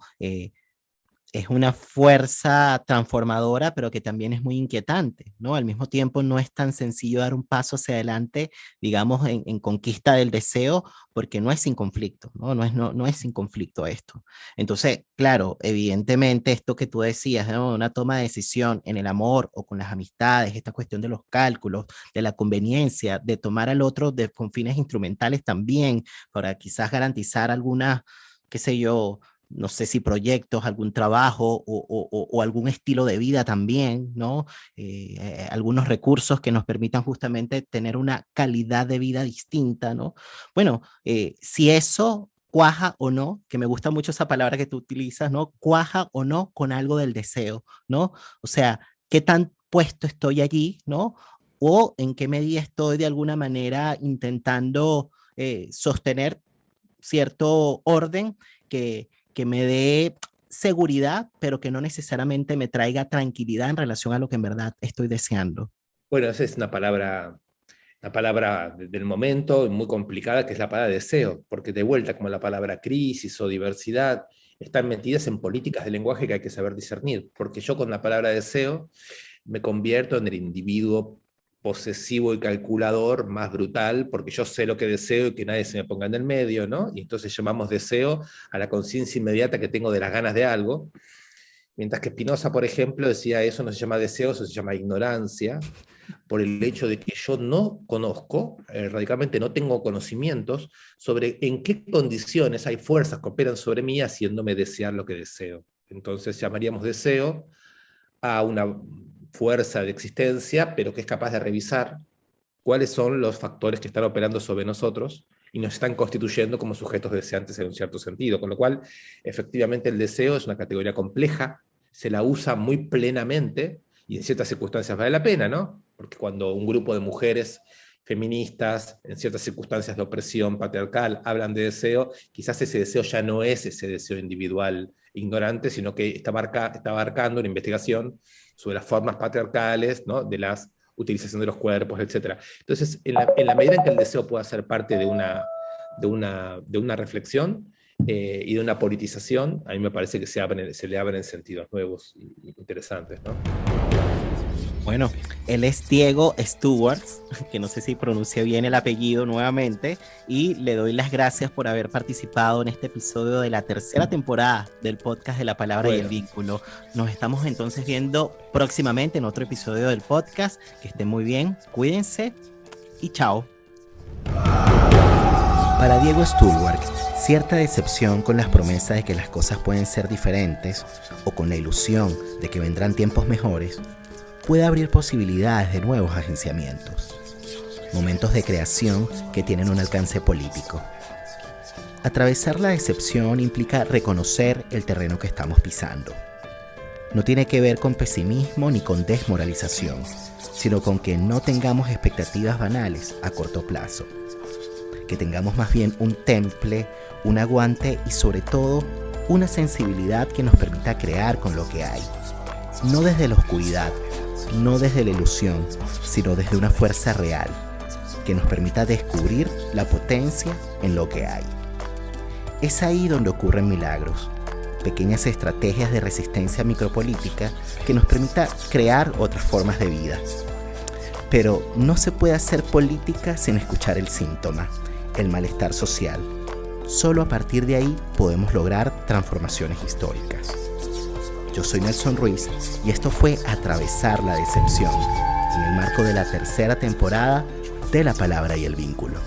es una fuerza transformadora, pero que también es muy inquietante, ¿no? Al mismo tiempo, no es tan sencillo dar un paso hacia adelante, digamos, en conquista del deseo, porque no es sin conflicto, ¿no? No es sin conflicto esto. Entonces, claro, evidentemente, esto que tú decías, ¿no? Una toma de decisión en el amor o con las amistades, esta cuestión de los cálculos, de la conveniencia, de tomar al otro con fines instrumentales también, para quizás garantizar alguna, qué sé yo, no sé si proyectos, algún trabajo o algún estilo de vida también, ¿no? Algunos recursos que nos permitan justamente tener una calidad de vida distinta, ¿no? Bueno, si eso cuaja o no, que me gusta mucho esa palabra que tú utilizas, ¿no? Cuaja o no con algo del deseo, ¿no? O sea, ¿qué tan puesto estoy allí, ¿no? O en qué medida estoy de alguna manera intentando sostener cierto orden que me dé seguridad, pero que no necesariamente me traiga tranquilidad en relación a lo que en verdad estoy deseando. Bueno, esa es una palabra del momento muy complicada, que es la palabra deseo, porque de vuelta, como la palabra crisis o diversidad, están metidas en políticas de lenguaje que hay que saber discernir, porque yo con la palabra deseo me convierto en el individuo posesivo y calculador más brutal, porque yo sé lo que deseo y que nadie se me ponga en el medio, ¿no? Y entonces llamamos deseo a la conciencia inmediata que tengo de las ganas de algo, mientras que Spinoza, por ejemplo, decía eso no se llama deseo, eso se llama ignorancia, por el hecho de que yo no conozco, radicalmente no tengo conocimientos sobre en qué condiciones hay fuerzas que operan sobre mí haciéndome desear lo que deseo. Entonces llamaríamos deseo a una fuerza de existencia, pero que es capaz de revisar cuáles son los factores que están operando sobre nosotros y nos están constituyendo como sujetos deseantes en un cierto sentido. Con lo cual, efectivamente, el deseo es una categoría compleja, se la usa muy plenamente y en ciertas circunstancias vale la pena, ¿no? Porque cuando un grupo de mujeres feministas, en ciertas circunstancias de opresión patriarcal, hablan de deseo, quizás ese deseo ya no es ese deseo individual ignorante, sino que está abarcando una investigación sobre las formas patriarcales, ¿no? De la utilización de los cuerpos, etc. Entonces, en la medida en que el deseo pueda ser parte de una reflexión y de una politización, a mí me parece que se le abren sentidos nuevos y interesantes, ¿no? Bueno, él es Diego Stewart, que no sé si pronuncia bien el apellido nuevamente, y le doy las gracias por haber participado en este episodio de la tercera temporada del podcast de La Palabra y el Vínculo. Nos estamos entonces viendo próximamente en otro episodio del podcast. Que estén muy bien, cuídense y chao. Para Diego Stewart, cierta decepción con las promesas de que las cosas pueden ser diferentes o con la ilusión de que vendrán tiempos mejores puede abrir posibilidades de nuevos agenciamientos, momentos de creación que tienen un alcance político. Atravesar la decepción implica reconocer el terreno que estamos pisando. No tiene que ver con pesimismo ni con desmoralización, sino con que no tengamos expectativas banales a corto plazo. Que tengamos más bien un temple, un aguante y sobre todo una sensibilidad que nos permita crear con lo que hay. No desde la oscuridad, no desde la ilusión, sino desde una fuerza real que nos permita descubrir la potencia en lo que hay. Es ahí donde ocurren milagros, pequeñas estrategias de resistencia micropolítica que nos permita crear otras formas de vida. Pero no se puede hacer política sin escuchar el síntoma, el malestar social. Solo a partir de ahí podemos lograr transformaciones históricas. Yo soy Nelson Ruiz y esto fue Atravesar la Decepción, en el marco de la tercera temporada de La Palabra y el Vínculo.